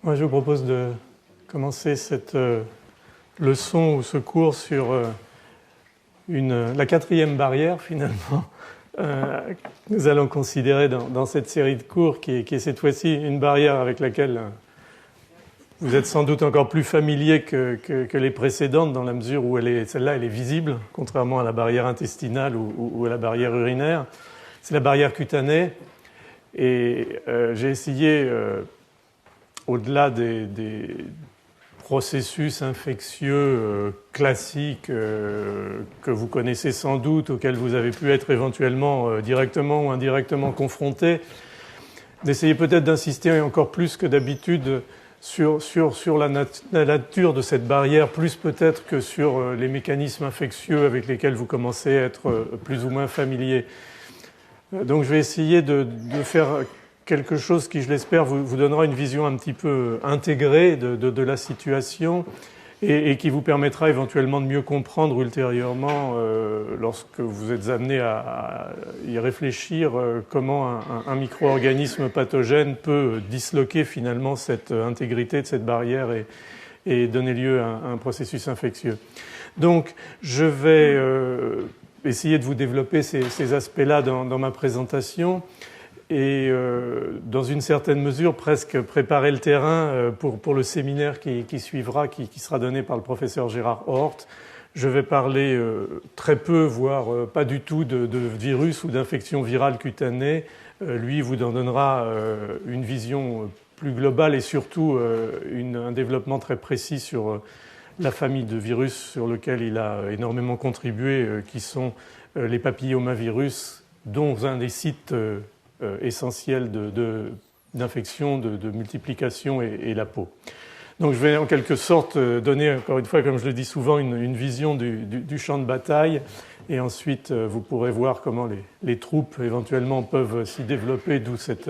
Moi, je vous propose de commencer cette leçon ou ce cours sur la quatrième barrière, finalement. Nous allons considérer dans cette série de cours qui est cette fois-ci une barrière avec laquelle vous êtes sans doute encore plus familier que les précédentes, dans la mesure où celle-là elle est visible, contrairement à la barrière intestinale ou à la barrière urinaire. C'est la barrière cutanée. Et j'ai essayé, au-delà des processus infectieux classiques que vous connaissez sans doute, auxquels vous avez pu être éventuellement directement ou indirectement confrontés, d'essayer peut-être d'insister encore plus que d'habitude sur la nature de cette barrière, plus peut-être que sur les mécanismes infectieux avec lesquels vous commencez à être plus ou moins familier. Donc je vais essayer de faire quelque chose qui, je l'espère, vous donnera une vision un petit peu intégrée de la situation et qui vous permettra éventuellement de mieux comprendre ultérieurement, lorsque vous êtes amené à y réfléchir, comment un micro-organisme pathogène peut disloquer finalement cette intégrité de cette barrière et donner lieu à un processus infectieux. Donc je vais essayer de vous développer ces aspects-là dans ma présentation et dans une certaine mesure presque préparer le terrain pour le séminaire qui suivra, qui sera donné par le professeur Gérard Hort. Je vais parler très peu, voire pas du tout de virus ou d'infection virale cutanée. Lui vous en donnera une vision plus globale et surtout un développement très précis sur la famille de virus sur lequel il a énormément contribué, qui sont les papillomavirus, dont un des sites essentiels d'infection, de multiplication est la peau. Donc je vais en quelque sorte donner, encore une fois, comme je le dis souvent, une vision du champ de bataille, et ensuite vous pourrez voir comment les troupes éventuellement peuvent s'y développer, d'où cette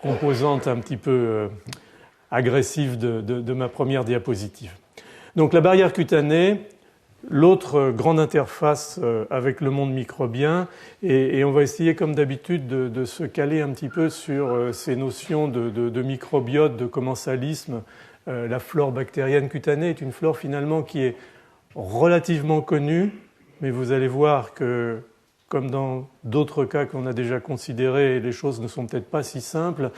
composante un petit peu agressive de ma première diapositive. Donc la barrière cutanée, l'autre grande interface avec le monde microbien, et on va essayer comme d'habitude de se caler un petit peu sur ces notions de microbiote, de commensalisme. La flore bactérienne cutanée est une flore finalement qui est relativement connue, mais vous allez voir que, comme dans d'autres cas qu'on a déjà considérés, les choses ne sont peut-être pas si simples.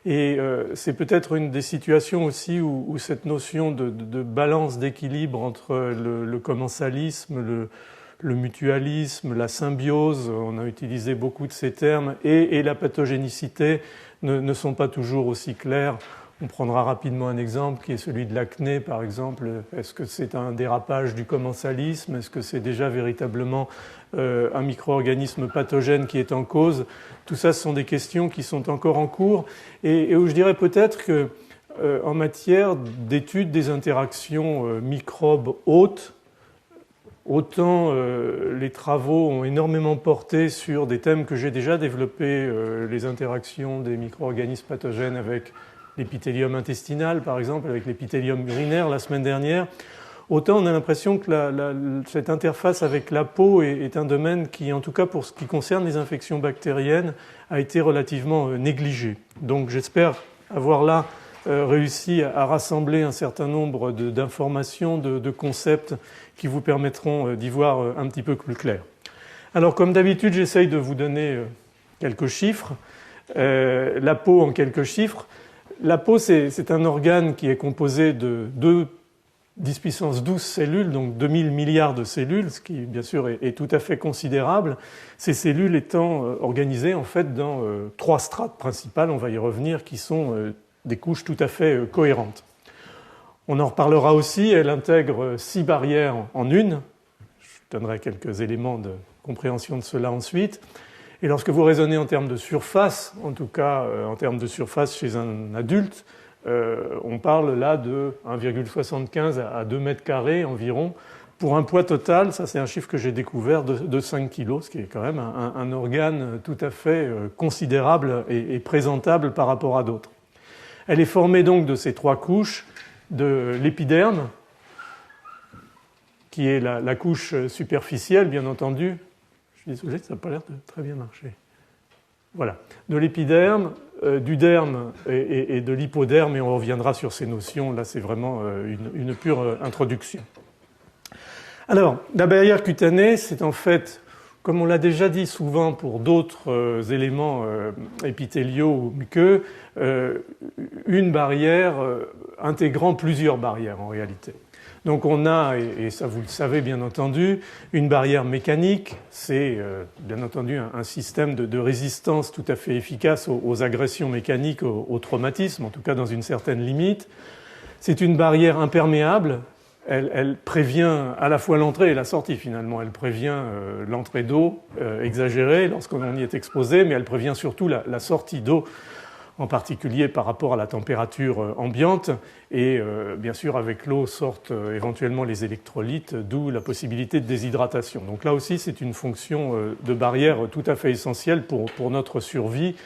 Et c'est peut-être une des situations aussi où cette notion de balance, d'équilibre entre le commensalisme, le mutualisme, la symbiose, on a utilisé beaucoup de ces termes, et la pathogénicité ne sont pas toujours aussi clairs. On prendra rapidement un exemple qui est celui de l'acné, par exemple. Est-ce que c'est un dérapage du commensalisme? Est-ce que c'est déjà véritablement un micro-organisme pathogène qui est en cause? Tout ça, ce sont des questions qui sont encore en cours et où je dirais peut-être que en matière d'étude des interactions microbes-hôtes, autant les travaux ont énormément porté sur des thèmes que j'ai déjà développés, les interactions des micro-organismes pathogènes avec l'épithélium intestinal, par exemple, avec l'épithélium urinaire la semaine dernière. Autant on a l'impression que cette interface avec la peau est un domaine qui, en tout cas pour ce qui concerne les infections bactériennes, a été relativement négligé. Donc j'espère avoir là réussi à rassembler un certain nombre d'informations, de concepts qui vous permettront d'y voir un petit peu plus clair. Alors comme d'habitude, j'essaye de vous donner quelques chiffres. La peau en quelques chiffres. La peau, c'est un organe qui est composé de 10 puissance 12 cellules, donc 2000 milliards de cellules, ce qui, bien sûr, est tout à fait considérable. Ces cellules étant organisées, en fait, dans 3 strates principales, on va y revenir, qui sont des couches tout à fait cohérentes. On en reparlera aussi, elle intègre 6 barrières en une. Je donnerai quelques éléments de compréhension de cela ensuite. Et lorsque vous raisonnez en termes de surface, en tout cas en termes de surface chez un adulte, on parle là de 1,75 à 2 mètres carrés environ, pour un poids total, ça c'est un chiffre que j'ai découvert, de 5 kg, ce qui est quand même un organe tout à fait considérable et présentable par rapport à d'autres. Elle est formée donc de ces 3 couches, de l'épiderme, qui est la couche superficielle, bien entendu. Je suis désolé, ça n'a pas l'air de très bien marcher. Voilà, de l'épiderme, du derme et de l'hypoderme, et on reviendra sur ces notions. Là, c'est vraiment une pure introduction. Alors, la barrière cutanée, c'est en fait, comme on l'a déjà dit souvent pour d'autres éléments épithéliaux ou muqueux, une barrière intégrant plusieurs barrières en réalité. Donc on a, et ça vous le savez bien entendu, une barrière mécanique, c'est bien entendu un système de résistance tout à fait efficace aux agressions mécaniques, au traumatisme, en tout cas dans une certaine limite. C'est une barrière imperméable, elle prévient à la fois l'entrée et la sortie finalement, elle prévient l'entrée d'eau exagérée lorsqu'on y est exposé, mais elle prévient surtout la sortie d'eau, en particulier par rapport à la température ambiante, et bien sûr avec l'eau sortent éventuellement les électrolytes, d'où la possibilité de déshydratation. Donc là aussi c'est une fonction de barrière tout à fait essentielle pour notre survie,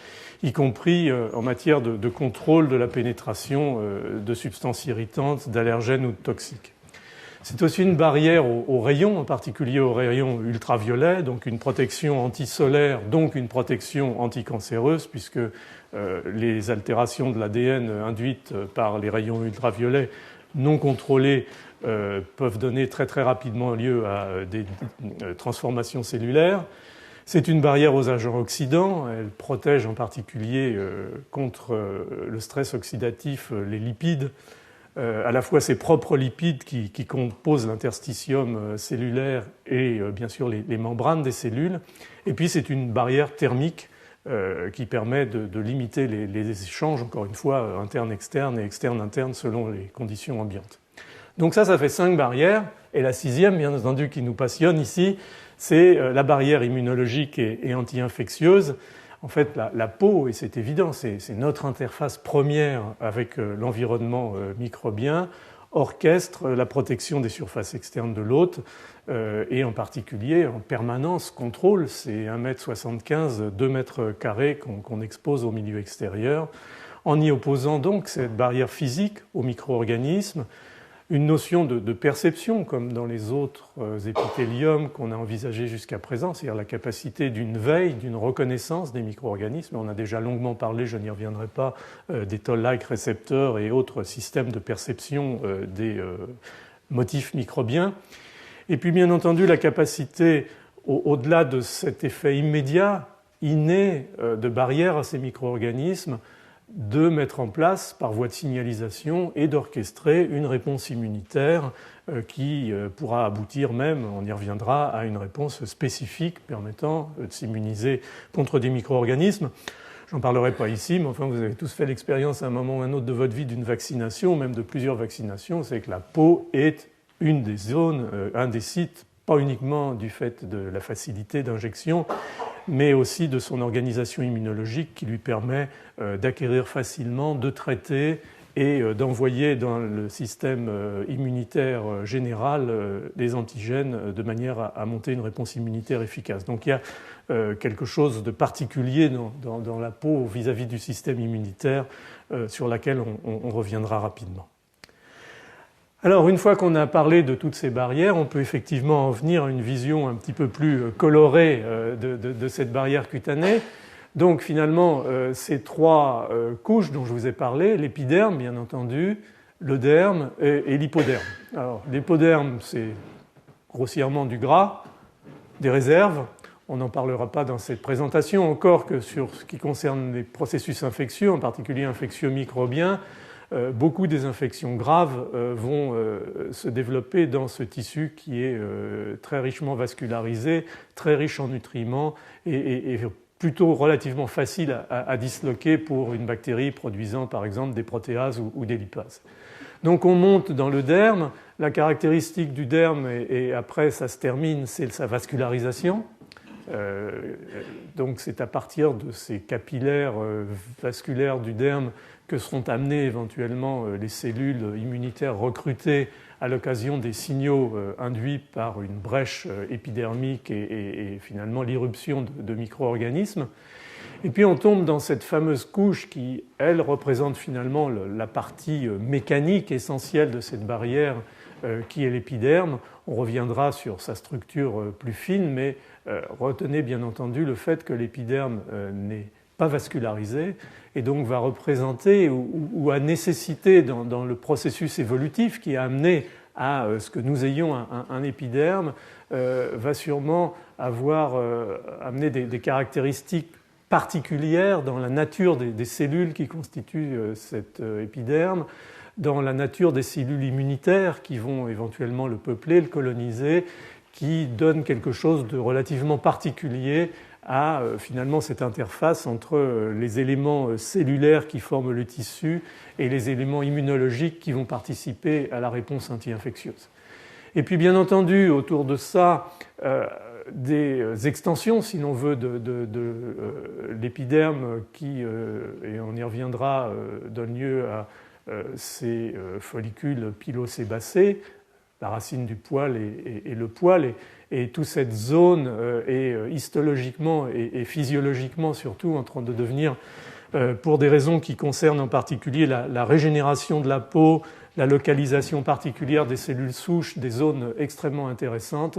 y compris en matière de contrôle de la pénétration de substances irritantes, d'allergènes ou de toxiques. C'est aussi une barrière aux rayons, en particulier aux rayons ultraviolets, donc une protection antisolaire, donc une protection anticancéreuse, puisque les altérations de l'ADN induites par les rayons ultraviolets non contrôlés peuvent donner très très rapidement lieu à des transformations cellulaires. C'est une barrière aux agents oxydants, elle protège en particulier contre le stress oxydatif les lipides, à la fois ses propres lipides qui composent l'interstitium cellulaire et bien sûr les membranes des cellules. Et puis c'est une barrière thermique qui permet de limiter les échanges, encore une fois, internes-externes et externes-internes selon les conditions ambiantes. Donc ça fait 5 barrières. Et la 6e, bien entendu, qui nous passionne ici, c'est la barrière immunologique et anti-infectieuse. En fait, la peau, et c'est évident, c'est notre interface première avec l'environnement microbien, orchestre la protection des surfaces externes de l'hôte et en particulier en permanence contrôle ces 1,75 m, 2 mètres carrés qu'on expose au milieu extérieur, en y opposant donc cette barrière physique aux micro-organismes, une notion de perception comme dans les autres épithéliums qu'on a envisagés jusqu'à présent, c'est-à-dire la capacité d'une veille, d'une reconnaissance des micro-organismes. On a déjà longuement parlé, je n'y reviendrai pas, des toll-like récepteurs et autres systèmes de perception des motifs microbiens. Et puis bien entendu la capacité, au-delà de cet effet immédiat, inné de barrière à ces micro-organismes, de mettre en place par voie de signalisation et d'orchestrer une réponse immunitaire qui pourra aboutir même, on y reviendra, à une réponse spécifique permettant de s'immuniser contre des micro-organismes. J'en parlerai pas ici, mais enfin vous avez tous fait l'expérience à un moment ou à un autre de votre vie d'une vaccination, même de plusieurs vaccinations, c'est que la peau est une des zones, un des sites, pas uniquement du fait de la facilité d'injection, mais aussi de son organisation immunologique qui lui permet d'acquérir facilement, de traiter et d'envoyer dans le système immunitaire général des antigènes de manière à monter une réponse immunitaire efficace. Donc il y a quelque chose de particulier dans la peau vis-à-vis du système immunitaire sur laquelle on reviendra rapidement. Alors, une fois qu'on a parlé de toutes ces barrières, on peut effectivement en venir à une vision un petit peu plus colorée de cette barrière cutanée. Donc, finalement, ces 3 couches dont je vous ai parlé, l'épiderme, bien entendu, le derme et l'hypoderme. Alors, l'épiderme, c'est grossièrement du gras, des réserves. On n'en parlera pas dans cette présentation, encore que sur ce qui concerne les processus infectieux, en particulier infectieux microbiens. Beaucoup des infections graves vont se développer dans ce tissu qui est très richement vascularisé, très riche en nutriments et plutôt relativement facile à disloquer pour une bactérie produisant par exemple des protéases ou des lipases. Donc on monte dans le derme. La caractéristique du derme, et après ça se termine, c'est sa vascularisation. Donc c'est à partir de ces capillaires vasculaires du derme que seront amenées éventuellement les cellules immunitaires recrutées à l'occasion des signaux induits par une brèche épidermique et finalement l'irruption de micro-organismes. Et puis on tombe dans cette fameuse couche qui, elle, représente finalement la partie mécanique essentielle de cette barrière qui est l'épiderme. On reviendra sur sa structure plus fine, mais retenez bien entendu le fait que l'épiderme n'est pas vascularisé, et donc va représenter ou a nécessité dans le processus évolutif qui a amené à ce que nous ayons un épiderme, va sûrement avoir amené des caractéristiques particulières dans la nature des cellules qui constituent cet épiderme, dans la nature des cellules immunitaires qui vont éventuellement le peupler, le coloniser, qui donnent quelque chose de relativement particulier à finalement cette interface entre les éléments cellulaires qui forment le tissu et les éléments immunologiques qui vont participer à la réponse anti-infectieuse. Et puis bien entendu, autour de ça, des extensions, si l'on veut, de l'épiderme qui, et on y reviendra, donne lieu à ces follicules pilosébacés, la racine du poil et le poil, et toute cette zone est histologiquement et physiologiquement surtout en train de devenir, pour des raisons qui concernent en particulier la régénération de la peau, la localisation particulière des cellules souches, des zones extrêmement intéressantes,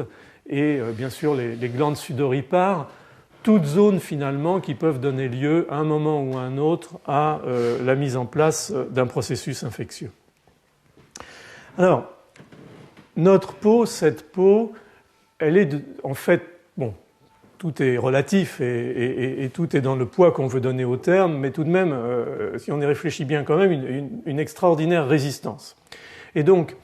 et bien sûr les glandes sudoripares, toutes zones finalement qui peuvent donner lieu à un moment ou à un autre à la mise en place d'un processus infectieux. Alors, notre peau, cette peau, elle est en fait, bon, tout est relatif et tout est dans le poids qu'on veut donner au terme, mais tout de même, si on y réfléchit bien quand même, une extraordinaire résistance. Et donc,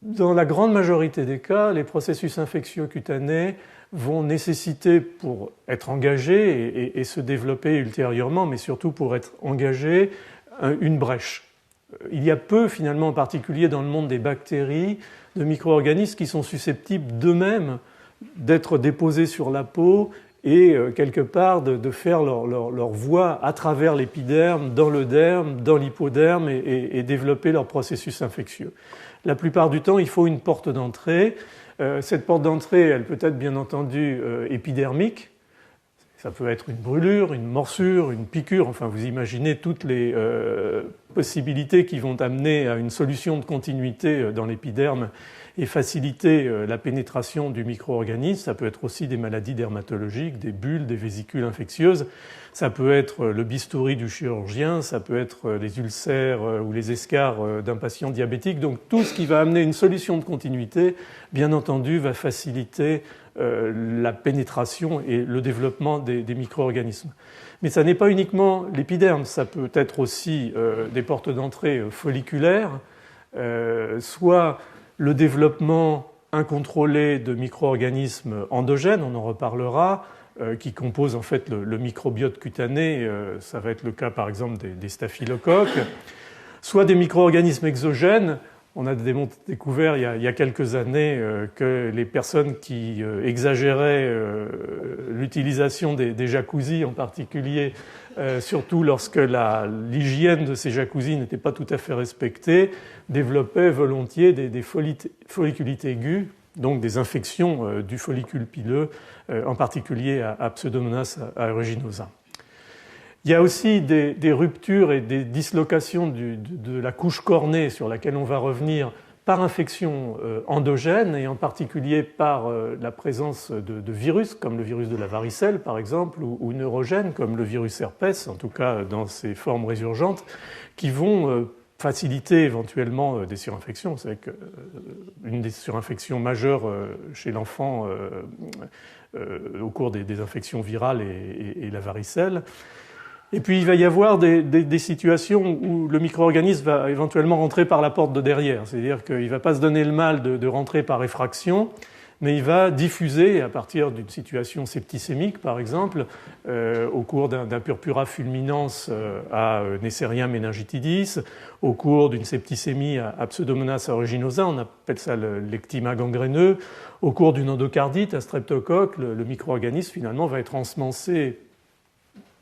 dans la grande majorité des cas, les processus infectieux cutanés vont nécessiter, pour être engagés et se développer ultérieurement, mais surtout pour être engagés, une brèche. Il y a peu, finalement, en particulier dans le monde des bactéries, de micro-organismes qui sont susceptibles d'eux-mêmes d'être déposés sur la peau et quelque part de faire leur voie à travers l'épiderme, dans le derme, dans l'hypoderme et développer leur processus infectieux. La plupart du temps, il faut une porte d'entrée. Cette porte d'entrée, elle peut être bien entendu épidermique. Ça peut être une brûlure, une morsure, une piqûre. Enfin, vous imaginez toutes les possibilités qui vont amener à une solution de continuité dans l'épiderme et faciliter la pénétration du micro-organisme. Ça peut être aussi des maladies dermatologiques, des bulles, des vésicules infectieuses. Ça peut être le bistouri du chirurgien, ça peut être les ulcères ou les escarres d'un patient diabétique. Donc tout ce qui va amener une solution de continuité, bien entendu, va faciliter la pénétration et le développement des micro-organismes. Mais ça n'est pas uniquement l'épiderme, ça peut être aussi des portes d'entrée folliculaires, soit le développement incontrôlé de micro-organismes endogènes, on en reparlera, qui composent en fait le microbiote cutané, ça va être le cas par exemple des staphylocoques, soit des micro-organismes exogènes. On a découvert il y a quelques années que les personnes qui exagéraient l'utilisation des jacuzzis en particulier, surtout lorsque l'hygiène de ces jacuzzis n'était pas tout à fait respectée, développaient volontiers des folliculites aiguës, donc des infections du follicule pileux, en particulier à Pseudomonas aeruginosa. Il y a aussi des ruptures et des dislocations de la couche cornée sur laquelle on va revenir par infection endogène et en particulier par la présence de virus comme le virus de la varicelle par exemple ou neurogènes comme le virus herpès, en tout cas dans ses formes résurgentes, qui vont faciliter éventuellement des surinfections. Vous savez qu'une des surinfections majeures chez l'enfant au cours des infections virales et la varicelle. Et puis il va y avoir des situations où le micro-organisme va éventuellement rentrer par la porte de derrière. C'est-à-dire qu'il ne va pas se donner le mal de rentrer par effraction, mais il va diffuser à partir d'une situation septicémique, par exemple, au cours d'un purpura fulminans à Neisseria meningitidis, au cours d'une septicémie à Pseudomonas aeruginosa, on appelle ça l'ectyma gangréneux, au cours d'une endocardite à streptocoque, le micro-organisme finalement va être ensemencé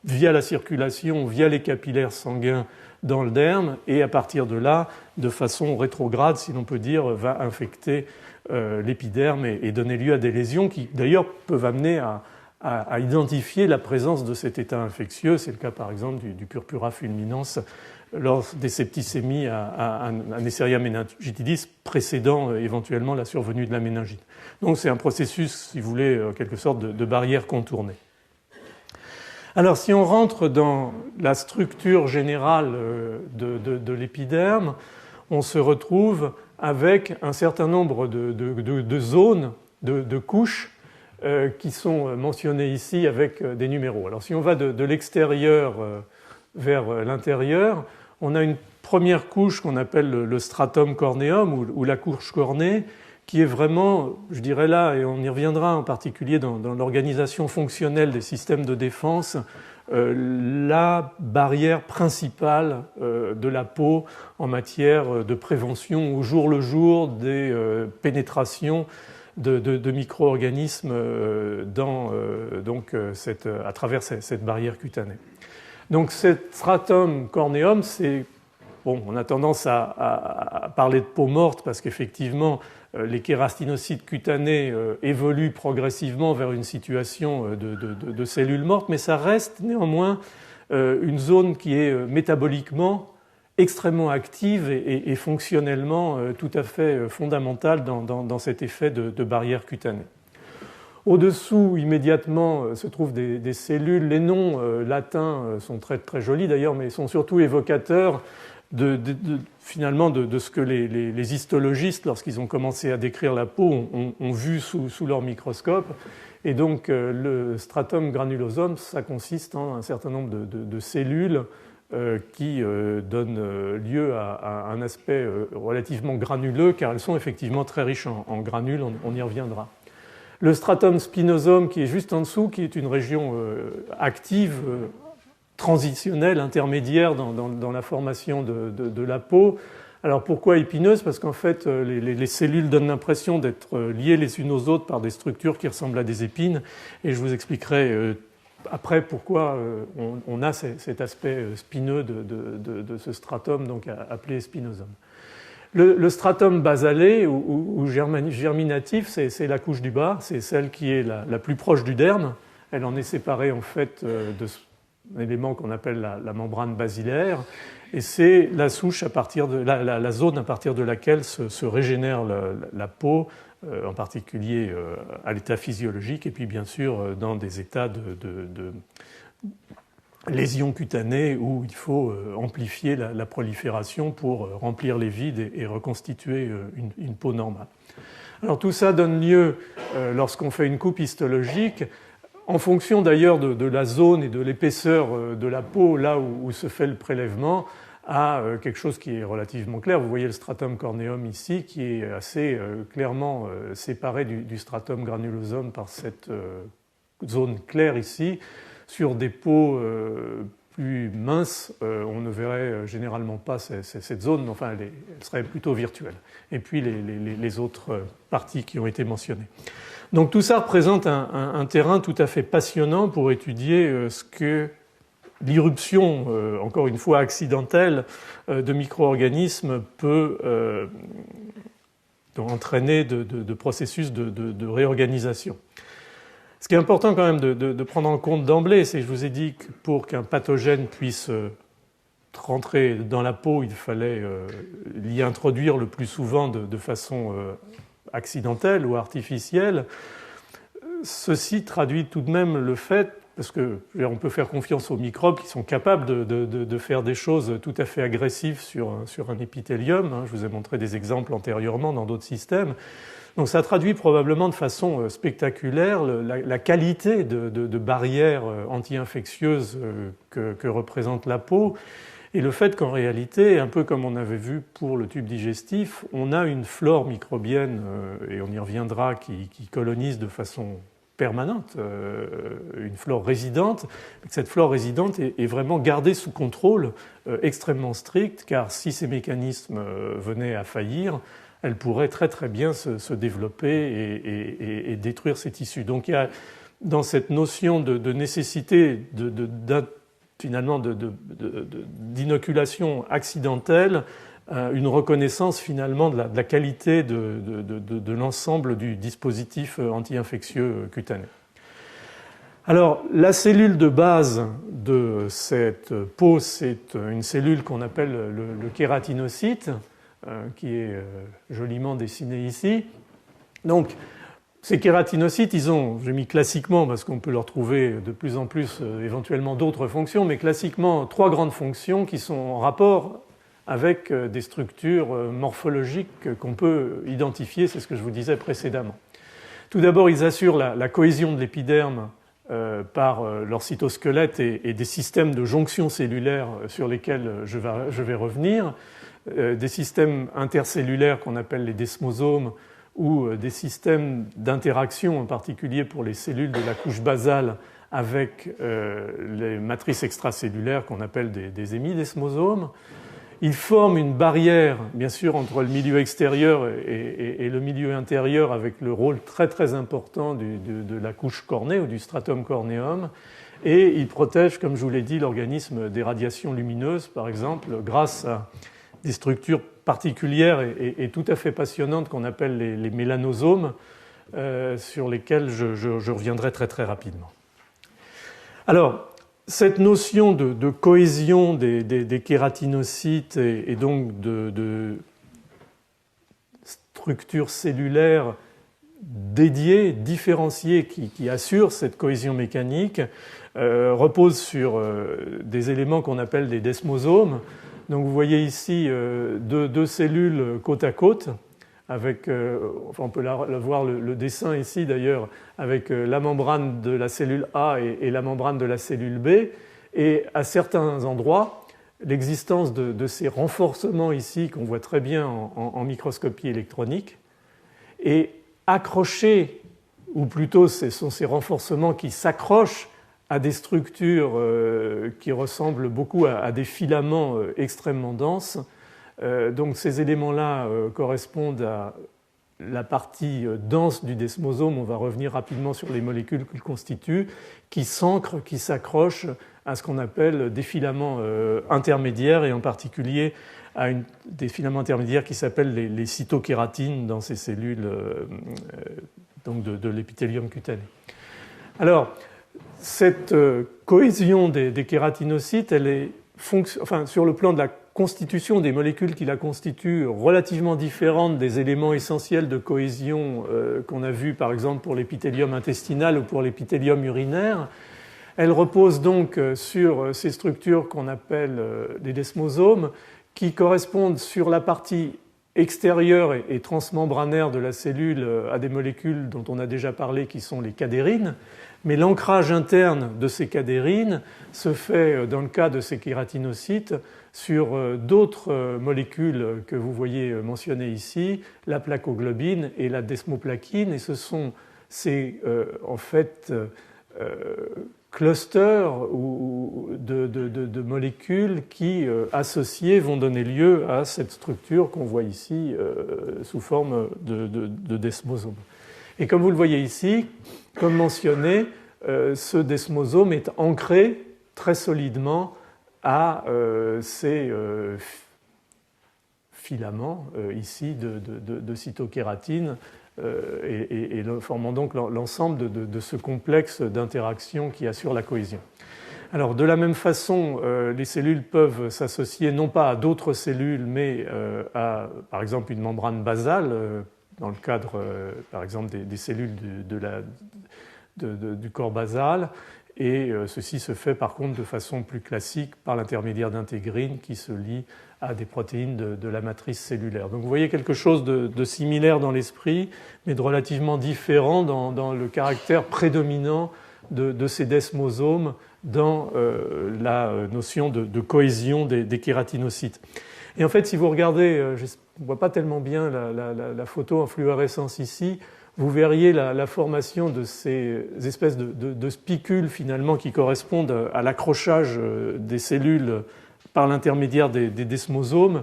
via la circulation, via les capillaires sanguins dans le derme, et à partir de là, de façon rétrograde, si l'on peut dire, va infecter l'épiderme et donner lieu à des lésions qui, d'ailleurs, peuvent amener à identifier la présence de cet état infectieux. C'est le cas, par exemple, du purpura fulminans lors des septicémies à Neisseria meningitidis précédant éventuellement la survenue de la méningite. Donc c'est un processus, si vous voulez, en quelque sorte de barrière contournée. Alors, si on rentre dans la structure générale de l'épiderme, on se retrouve avec un certain nombre de zones, de couches, qui sont mentionnées ici avec des numéros. Alors, si on va de l'extérieur vers l'intérieur, on a une première couche qu'on appelle le stratum corneum ou la couche cornée, qui est vraiment, je dirais là, et on y reviendra en particulier dans l'organisation fonctionnelle des systèmes de défense, la barrière principale de la peau en matière de prévention au jour le jour des pénétrations de micro-organismes à travers cette barrière cutanée. Donc, cet stratum corneum, c'est bon, on a tendance à parler de peau morte parce qu'effectivement, les kérastinocytes cutanés évoluent progressivement vers une situation de cellules mortes, mais ça reste néanmoins une zone qui est métaboliquement extrêmement active et fonctionnellement tout à fait fondamentale dans cet effet de barrière cutanée. Au-dessous, immédiatement, se trouvent des cellules. Les noms latins sont très, très jolis d'ailleurs, mais sont surtout évocateurs finalement de ce que les histologistes, lorsqu'ils ont commencé à décrire la peau, ont vu sous leur microscope. Et donc, le stratum granulosum, ça consiste en un certain nombre de cellules qui donnent lieu à un aspect relativement granuleux, car elles sont effectivement très riches en granules, on y reviendra. Le stratum spinosum, qui est juste en dessous, qui est une région active, transitionnelle, intermédiaire dans la formation de la peau. Alors pourquoi épineuse? Parce qu'en fait, les cellules donnent l'impression d'être liées les unes aux autres par des structures qui ressemblent à des épines, et je vous expliquerai après pourquoi on a cet aspect spineux de ce stratum, donc appelé spinosum. Le stratum basalé ou germinatif, c'est la couche du bas, c'est celle qui est la plus proche du derme. Elle en est séparée en fait de un élément qu'on appelle la membrane basilaire, et c'est la souche la zone à partir de laquelle se régénère la peau, en particulier à l'état physiologique, et puis bien sûr dans des états de lésions cutanées où il faut amplifier la prolifération pour remplir les vides et reconstituer une peau normale. Alors tout ça donne lieu, lorsqu'on fait une coupe histologique, en fonction d'ailleurs de la zone et de l'épaisseur de la peau, là où se fait le prélèvement, à quelque chose qui est relativement clair. Vous voyez le stratum corneum ici, qui est assez clairement séparé du stratum granulosum par cette zone claire ici. Sur des peaux plus minces, on ne verrait généralement pas cette zone, enfin elle serait plutôt virtuelle. Et puis les autres parties qui ont été mentionnées. Donc tout ça représente un terrain tout à fait passionnant pour étudier ce que l'irruption, encore une fois accidentelle, de micro-organismes peut entraîner de processus de réorganisation. Ce qui est important quand même de prendre en compte d'emblée, c'est que je vous ai dit que pour qu'un pathogène puisse rentrer dans la peau, il fallait l'y introduire le plus souvent de façon accidentelle ou artificielle. Ceci traduit tout de même le fait, parce qu'on peut faire confiance aux microbes qui sont capables de faire des choses tout à fait agressives sur un épithélium. Je vous ai montré des exemples antérieurement dans d'autres systèmes. Donc ça traduit probablement de façon spectaculaire la qualité de barrière anti-infectieuse que représente la peau, et le fait qu'en réalité, un peu comme on avait vu pour le tube digestif, on a une flore microbienne, et on y reviendra, qui colonise de façon permanente, une flore résidente. Cette flore résidente est vraiment gardée sous contrôle extrêmement strict, car si ces mécanismes venaient à faillir, elle pourrait très très bien se développer et détruire ces tissus. Donc il y a dans cette notion de nécessité finalement d'inoculation accidentelle une reconnaissance finalement de la qualité de l'ensemble du dispositif anti-infectieux cutané. Alors la cellule de base de cette peau, c'est une cellule qu'on appelle le kératinocyte, qui est joliment dessiné ici. Donc, ces kératinocytes, j'ai mis classiquement, parce qu'on peut leur trouver de plus en plus éventuellement d'autres fonctions, mais classiquement 3 grandes fonctions qui sont en rapport avec des structures morphologiques qu'on peut identifier, c'est ce que je vous disais précédemment. Tout d'abord, ils assurent la cohésion de l'épiderme par leur cytosquelette et des systèmes de jonction cellulaire sur lesquels je vais revenir, des systèmes intercellulaires qu'on appelle les desmosomes, ou des systèmes d'interaction, en particulier pour les cellules de la couche basale avec les matrices extracellulaires qu'on appelle des hémidesmosomes. Ils forment une barrière, bien sûr, entre le milieu extérieur et le milieu intérieur, avec le rôle très très important de la couche cornée ou du stratum corneum. Et ils protègent, comme je vous l'ai dit, l'organisme des radiations lumineuses, par exemple, grâce à des structures particulières et tout à fait passionnantes qu'on appelle les mélanosomes, sur lesquels je reviendrai très très rapidement. Alors, cette notion de cohésion des kératinocytes et donc de structures cellulaires dédiées, différenciées, qui assurent cette cohésion mécanique, repose sur des éléments qu'on appelle des desmosomes. Donc vous voyez ici deux cellules côte à côte, avec, on peut voir le dessin ici d'ailleurs, avec la membrane de la cellule A et la membrane de la cellule B. Et à certains endroits, l'existence de ces renforcements ici, qu'on voit très bien en microscopie électronique, est accrochée, ou plutôt ce sont ces renforcements qui s'accrochent à des structures qui ressemblent beaucoup à des filaments extrêmement denses. Donc ces éléments-là correspondent à la partie dense du desmosome. On va revenir rapidement sur les molécules qu'il constitue, qui s'ancrent, qui s'accrochent à ce qu'on appelle des filaments intermédiaires, et en particulier à des filaments intermédiaires qui s'appellent les cytokératines dans ces cellules donc de l'épithélium cutané. Alors, cette cohésion des kératinocytes, elle est sur le plan de la constitution des molécules qui la constituent, relativement différente des éléments essentiels de cohésion qu'on a vus par exemple pour l'épithélium intestinal ou pour l'épithélium urinaire. Elle repose donc sur ces structures qu'on appelle des desmosomes, qui correspondent sur la partie extérieure et transmembranaire de la cellule à des molécules dont on a déjà parlé, qui sont les cadérines. Mais l'ancrage interne de ces cadérines se fait, dans le cas de ces kératinocytes, sur d'autres molécules que vous voyez mentionnées ici, la placoglobine et la desmoplaquine. Et ce sont ces clusters de molécules qui, associées, vont donner lieu à cette structure qu'on voit ici sous forme de desmosome. Et comme vous le voyez ici, comme mentionné, ce desmosome est ancré très solidement à ces filaments ici de cytokératine, et formant donc l'ensemble de ce complexe d'interactions qui assure la cohésion. Alors, de la même façon, les cellules peuvent s'associer non pas à d'autres cellules, mais à, par exemple, une membrane basale, dans le cadre, par exemple, des cellules du corps basal. Et ceci se fait par contre de façon plus classique par l'intermédiaire d'intégrines qui se lient à des protéines de la matrice cellulaire. Donc vous voyez quelque chose de similaire dans l'esprit, mais de relativement différent dans le caractère prédominant de ces desmosomes dans la notion de cohésion des kératinocytes. Et en fait, si vous regardez, on ne voit pas tellement bien la photo en fluorescence ici, vous verriez la formation de ces espèces de spicules finalement qui correspondent à l'accrochage des cellules par l'intermédiaire des desmosomes.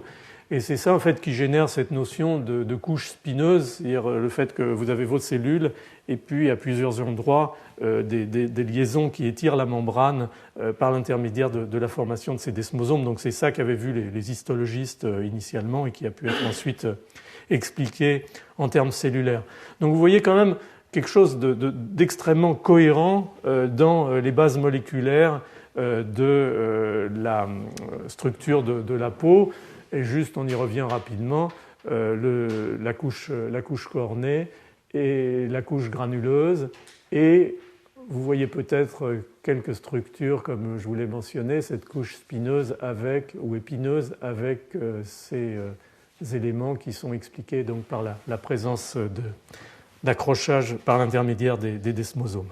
Et c'est ça en fait qui génère cette notion de couche spineuse, c'est-à-dire le fait que vous avez vos cellules et puis à plusieurs endroits des liaisons qui étirent la membrane par l'intermédiaire de la formation de ces desmosomes. Donc c'est ça qu'avaient vu les histologistes initialement et qui a pu être ensuite expliqué en termes cellulaires. Donc vous voyez quand même quelque chose d'extrêmement cohérent dans les bases moléculaires de la structure de la peau. Et juste, on y revient rapidement, la couche cornée et la couche granuleuse, et vous voyez peut-être quelques structures, comme je vous l'ai mentionné, cette couche spineuse avec, ou épineuse avec ces éléments qui sont expliqués donc par la présence d'accrochage par l'intermédiaire des desmosomes.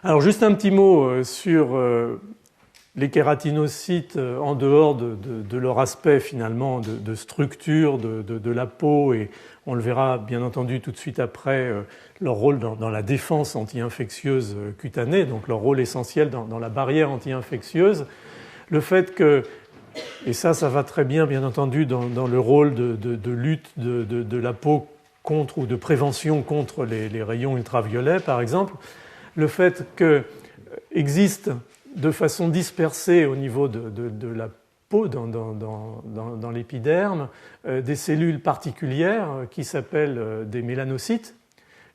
Alors juste un petit mot sur les kératinocytes en dehors de leur aspect finalement de structure de la peau, et on le verra bien entendu tout de suite après, leur rôle dans la défense anti-infectieuse cutanée, donc leur rôle essentiel dans la barrière anti-infectieuse. Le fait que, et ça va très bien entendu dans le rôle de lutte de la peau contre, ou de prévention contre les rayons ultraviolets par exemple, le fait qu'existe de façon dispersée au niveau de la peau, dans l'épiderme, des cellules particulières qui s'appellent des mélanocytes.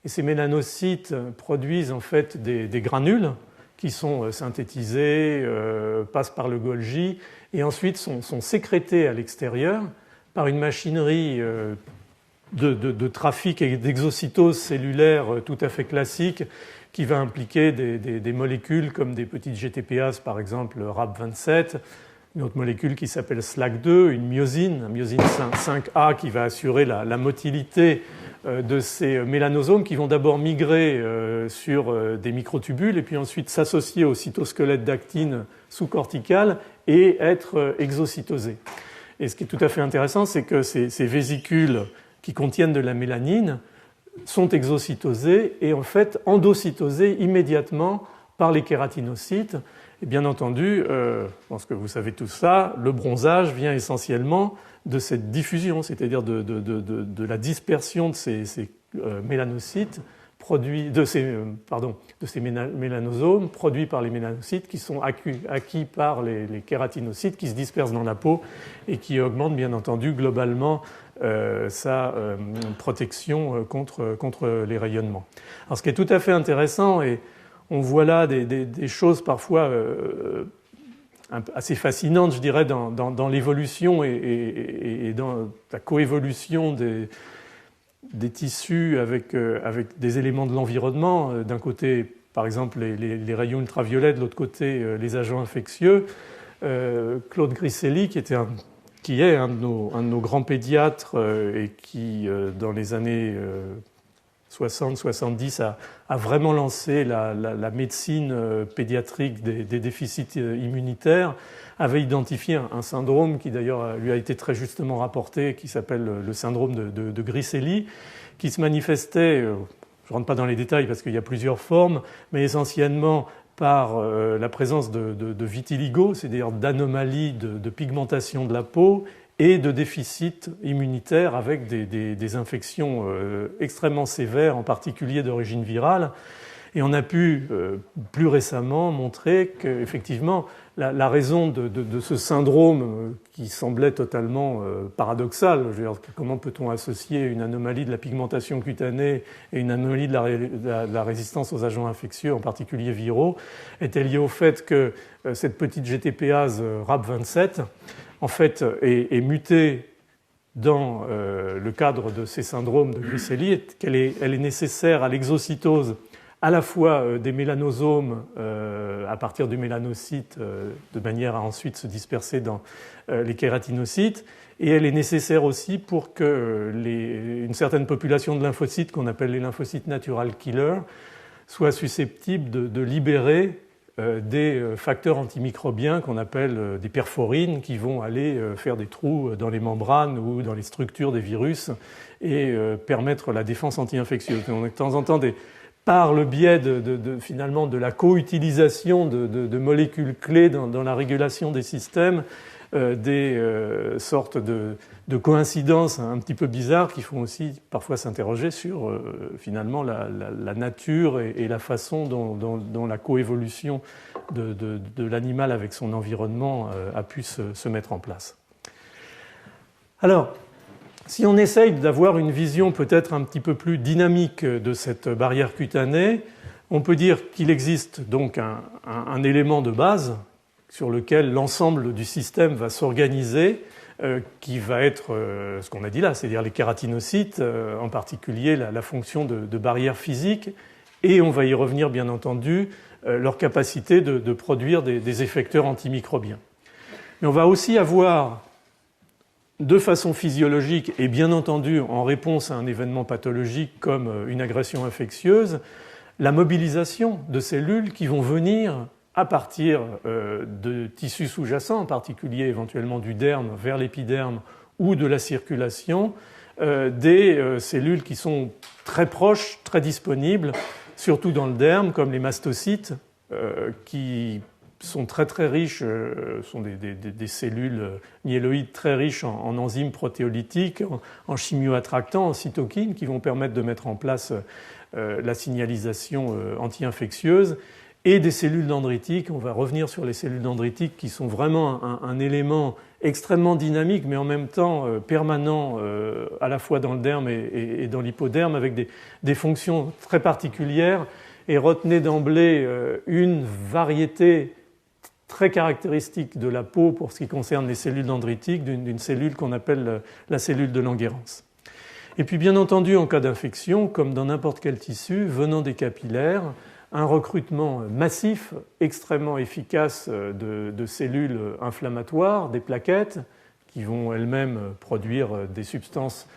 Et ces mélanocytes produisent en fait des granules qui sont synthétisés, passent par le Golgi et ensuite sont sécrétés à l'extérieur par une machinerie de trafic et d'exocytose cellulaire tout à fait classique qui va impliquer des molécules comme des petites GTPases, par exemple RAP27, une autre molécule qui s'appelle SLAC2, une myosine 5A qui va assurer la motilité de ces mélanosomes qui vont d'abord migrer sur des microtubules et puis ensuite s'associer au cytosquelette d'actine sous-corticale et être exocytosés. Et ce qui est tout à fait intéressant, c'est que ces vésicules qui contiennent de la mélanine sont exocytosées et en fait endocytosées immédiatement par les kératinocytes. Et bien entendu, je pense que vous savez tout ça, le bronzage vient essentiellement de cette diffusion, c'est-à-dire de la dispersion de ces mélanocytes de ces mélanosomes produits par les mélanocytes qui sont acquis par les kératinocytes qui se dispersent dans la peau et qui augmentent bien entendu globalement sa protection contre les rayonnements. Alors ce qui est tout à fait intéressant, et on voit là des choses parfois assez fascinantes, je dirais, dans l'évolution et dans la coévolution des tissus avec des éléments de l'environnement. D'un côté, par exemple, les rayons ultraviolets, de l'autre côté, les agents infectieux. Claude Griselli, qui est un de nos grands pédiatres et qui, dans les années 60-70, a vraiment lancé la médecine pédiatrique des déficits immunitaires, avait identifié un syndrome qui d'ailleurs lui a été très justement rapporté, qui s'appelle le syndrome de Griselli, qui se manifestait, je ne rentre pas dans les détails parce qu'il y a plusieurs formes, mais essentiellement par la présence de vitiligo, c'est-à-dire d'anomalies de pigmentation de la peau et de déficits immunitaires avec des infections extrêmement sévères, en particulier d'origine virale. Et on a pu plus récemment montrer qu'effectivement la raison de ce syndrome qui semblait totalement paradoxal, je veux dire, comment peut-on associer une anomalie de la pigmentation cutanée et une anomalie de la résistance aux agents infectieux, en particulier viraux, était liée au fait que cette petite GTPase RAP27 en fait est mutée dans le cadre de ces syndromes de Griselli, elle est nécessaire à l'exocytose à la fois des mélanosomes à partir du mélanocyte de manière à ensuite se disperser dans les kératinocytes, et elle est nécessaire aussi pour que une certaine population de lymphocytes qu'on appelle les lymphocytes natural killers soit susceptible de libérer des facteurs antimicrobiens qu'on appelle des perforines qui vont aller faire des trous dans les membranes ou dans les structures des virus et permettre la défense anti-infectieuse. Donc, de temps en temps, par le biais finalement de la co-utilisation de molécules clés dans la régulation des systèmes, des sortes de coïncidences un petit peu bizarres qui font aussi parfois s'interroger sur finalement la nature et la façon dont la coévolution de l'animal avec son environnement a pu se mettre en place. Alors, si on essaye d'avoir une vision peut-être un petit peu plus dynamique de cette barrière cutanée, on peut dire qu'il existe donc un élément de base sur lequel l'ensemble du système va s'organiser qui va être ce qu'on a dit là, c'est-à-dire les kératinocytes, en particulier la fonction de barrière physique, et on va y revenir bien entendu, leur capacité de produire des effecteurs antimicrobiens. Mais on va aussi avoir, de façon physiologique et bien entendu en réponse à un événement pathologique comme une agression infectieuse, la mobilisation de cellules qui vont venir à partir de tissus sous-jacents, en particulier éventuellement du derme vers l'épiderme ou de la circulation, des cellules qui sont très proches, très disponibles, surtout dans le derme, comme les mastocytes, qui sont très très riches, sont des cellules myéloïdes très riches en enzymes protéolytiques, en chimioattractants, en cytokines, qui vont permettre de mettre en place la signalisation anti-infectieuse, et des cellules dendritiques. On va revenir sur les cellules dendritiques qui sont vraiment un élément extrêmement dynamique, mais en même temps permanent à la fois dans le derme et dans l'hypoderme, avec des fonctions très particulières. Et retenez d'emblée une variété très caractéristique de la peau pour ce qui concerne les cellules dendritiques, d'une cellule qu'on appelle la cellule de Langerhans. Et puis bien entendu, en cas d'infection, comme dans n'importe quel tissu, venant des capillaires, un recrutement massif, extrêmement efficace de cellules inflammatoires, des plaquettes, qui vont elles-mêmes produire des substances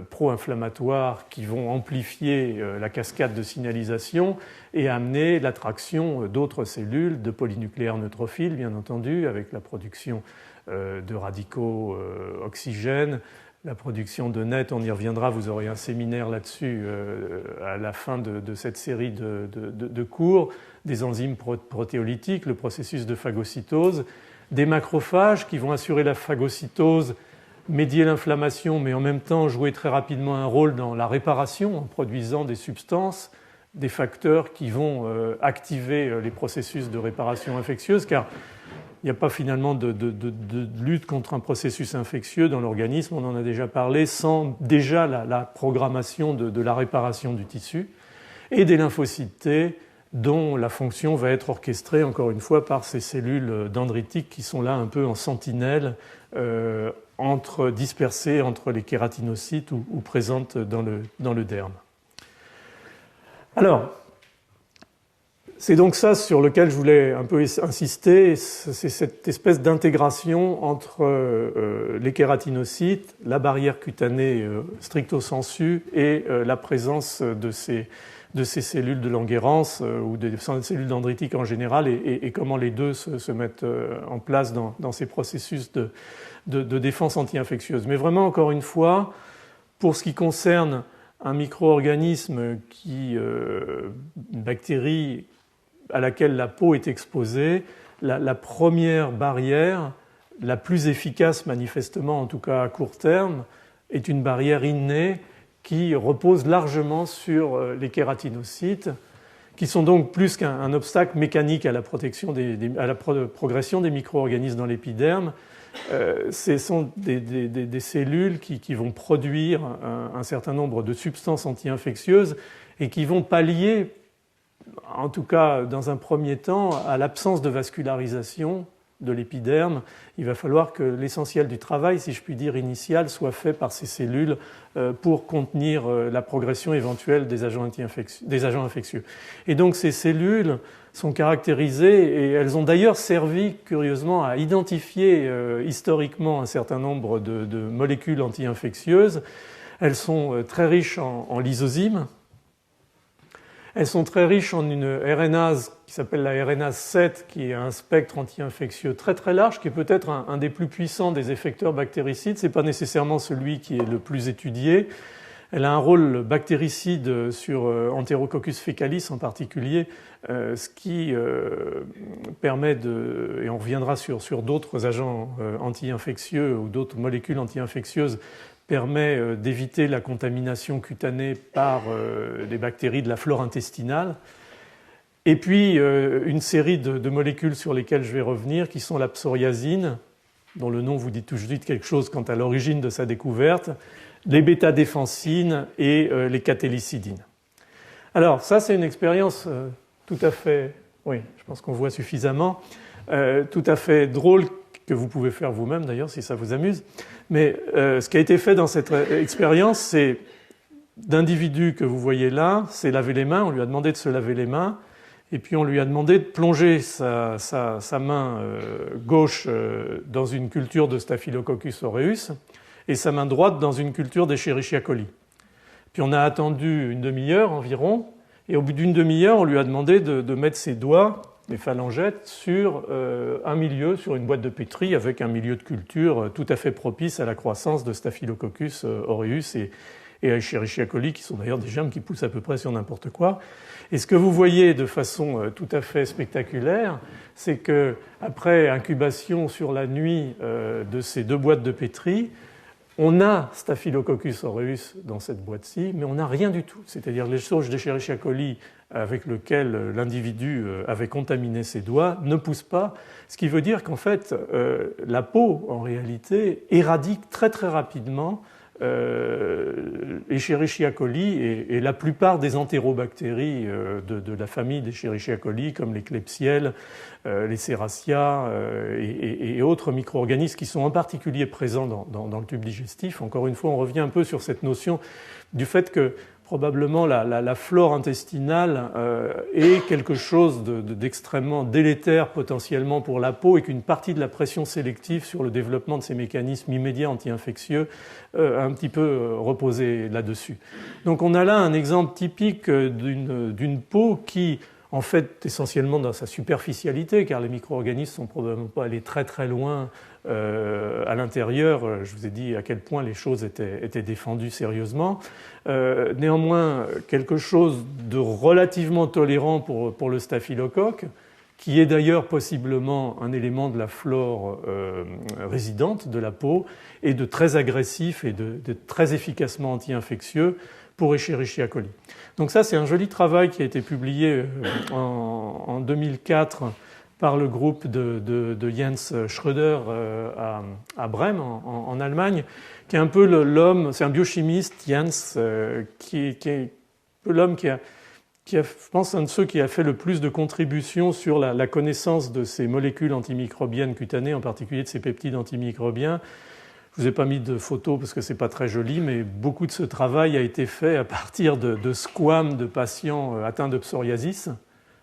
pro-inflammatoires qui vont amplifier la cascade de signalisation et amener l'attraction d'autres cellules, de polynucléaires neutrophiles, bien entendu, avec la production de radicaux oxygènes, la production de NET, on y reviendra, vous aurez un séminaire là-dessus à la fin de cette série de cours, des enzymes protéolytiques, le processus de phagocytose, des macrophages qui vont assurer la phagocytose, médier l'inflammation, mais en même temps jouer très rapidement un rôle dans la réparation en produisant des substances, des facteurs qui vont activer les processus de réparation infectieuse, car il n'y a pas finalement de lutte contre un processus infectieux dans l'organisme, on en a déjà parlé, sans déjà la programmation de la réparation du tissu, et des lymphocytes T dont la fonction va être orchestrée, encore une fois, par ces cellules dendritiques qui sont là un peu en sentinelle, dispersées entre les kératinocytes ou présentes dans le derme. Alors, c'est donc ça sur lequel je voulais un peu insister, c'est cette espèce d'intégration entre les kératinocytes, la barrière cutanée stricto sensu et la présence de ces cellules de Langerhans ou des cellules dendritiques en général et comment les deux se mettent en place dans ces processus de défense anti-infectieuse. Mais vraiment, encore une fois, pour ce qui concerne un micro-organisme une bactérie à laquelle la peau est exposée, la première barrière, la plus efficace manifestement, en tout cas à court terme, est une barrière innée qui repose largement sur les kératinocytes, qui sont donc plus qu'un obstacle mécanique à la protection à la progression des micro-organismes dans l'épiderme. Ce sont des cellules qui vont produire un certain nombre de substances anti-infectieuses et qui vont pallier, en tout cas dans un premier temps, à l'absence de vascularisation de l'épiderme. Il va falloir que l'essentiel du travail, si je puis dire initial, soit fait par ces cellules pour contenir la progression éventuelle des agents infectieux. Et donc ces cellules sont caractérisées et elles ont d'ailleurs servi curieusement à identifier historiquement un certain nombre de molécules anti-infectieuses. Elles sont très riches en lysozymes. Elles sont très riches en une RNase qui s'appelle la RNase 7, qui a un spectre anti-infectieux très très large, qui est peut-être un des plus puissants des effecteurs bactéricides. Ce n'est pas nécessairement celui qui est le plus étudié. Elle a un rôle bactéricide sur Enterococcus faecalis en particulier, ce qui permet et on reviendra sur d'autres agents anti-infectieux ou d'autres molécules anti-infectieuses, permet d'éviter la contamination cutanée par des bactéries de la flore intestinale. Et puis, une série de molécules sur lesquelles je vais revenir, qui sont la psoriasine, dont le nom vous dit tout de suite quelque chose quant à l'origine de sa découverte, les bêta-défensines et les catélicidines. Alors, ça, c'est une expérience tout à fait... Oui, je pense qu'on voit suffisamment. Tout à fait drôle que vous pouvez faire vous-même d'ailleurs si ça vous amuse. Mais ce qui a été fait dans cette expérience, c'est d'individus que vous voyez là, c'est laver les mains, on lui a demandé de se laver les mains, et puis on lui a demandé de plonger sa main gauche dans une culture de Staphylococcus aureus et sa main droite dans une culture d'Escherichia coli. Puis on a attendu une demi-heure environ, et au bout d'une demi-heure, on lui a demandé de mettre ses doigts, les phalangettes, sur un milieu, sur une boîte de pétri, avec un milieu de culture tout à fait propice à la croissance de Staphylococcus aureus et à Escherichia coli, qui sont d'ailleurs des germes qui poussent à peu près sur n'importe quoi. Et ce que vous voyez de façon tout à fait spectaculaire, c'est qu'après incubation sur la nuit de ces deux boîtes de pétri, on a Staphylococcus aureus dans cette boîte-ci, mais on n'a rien du tout. C'est-à-dire les souches d'Escherichia coli avec lesquelles l'individu avait contaminé ses doigts ne poussent pas, ce qui veut dire qu'en fait, la peau, en réalité, éradique très très rapidement Escherichia coli et la plupart des entérobactéries de la famille d'Escherichia coli, comme les Klebsiella, les Serratia et autres micro-organismes qui sont en particulier présents dans le tube digestif. Encore une fois, on revient un peu sur cette notion du fait que probablement la flore intestinale est quelque chose d'extrêmement délétère potentiellement pour la peau et qu'une partie de la pression sélective sur le développement de ces mécanismes immédiats anti-infectieux a un petit peu reposé là-dessus. Donc on a là un exemple typique d'une peau qui, en fait, essentiellement dans sa superficialité, car les micro-organismes ne sont probablement pas allés très très loin à l'intérieur. Je vous ai dit à quel point les choses étaient défendues sérieusement. Néanmoins, quelque chose de relativement tolérant pour le staphylocoque, qui est d'ailleurs possiblement un élément de la flore résidente de la peau, et de très agressif et de très efficacement anti-infectieux pour Escherichia coli. Donc ça, c'est un joli travail qui a été publié en 2004 par le groupe de Jens Schröder à Brême, en Allemagne, qui est un peu l'homme, c'est un biochimiste, Jens, qui est un peu l'homme qui a, je pense, un de ceux qui a fait le plus de contributions sur la connaissance de ces molécules antimicrobiennes cutanées, en particulier de ces peptides antimicrobiens. Je ne vous ai pas mis de photos parce que ce n'est pas très joli, mais beaucoup de ce travail a été fait à partir de squames de patients atteints de psoriasis.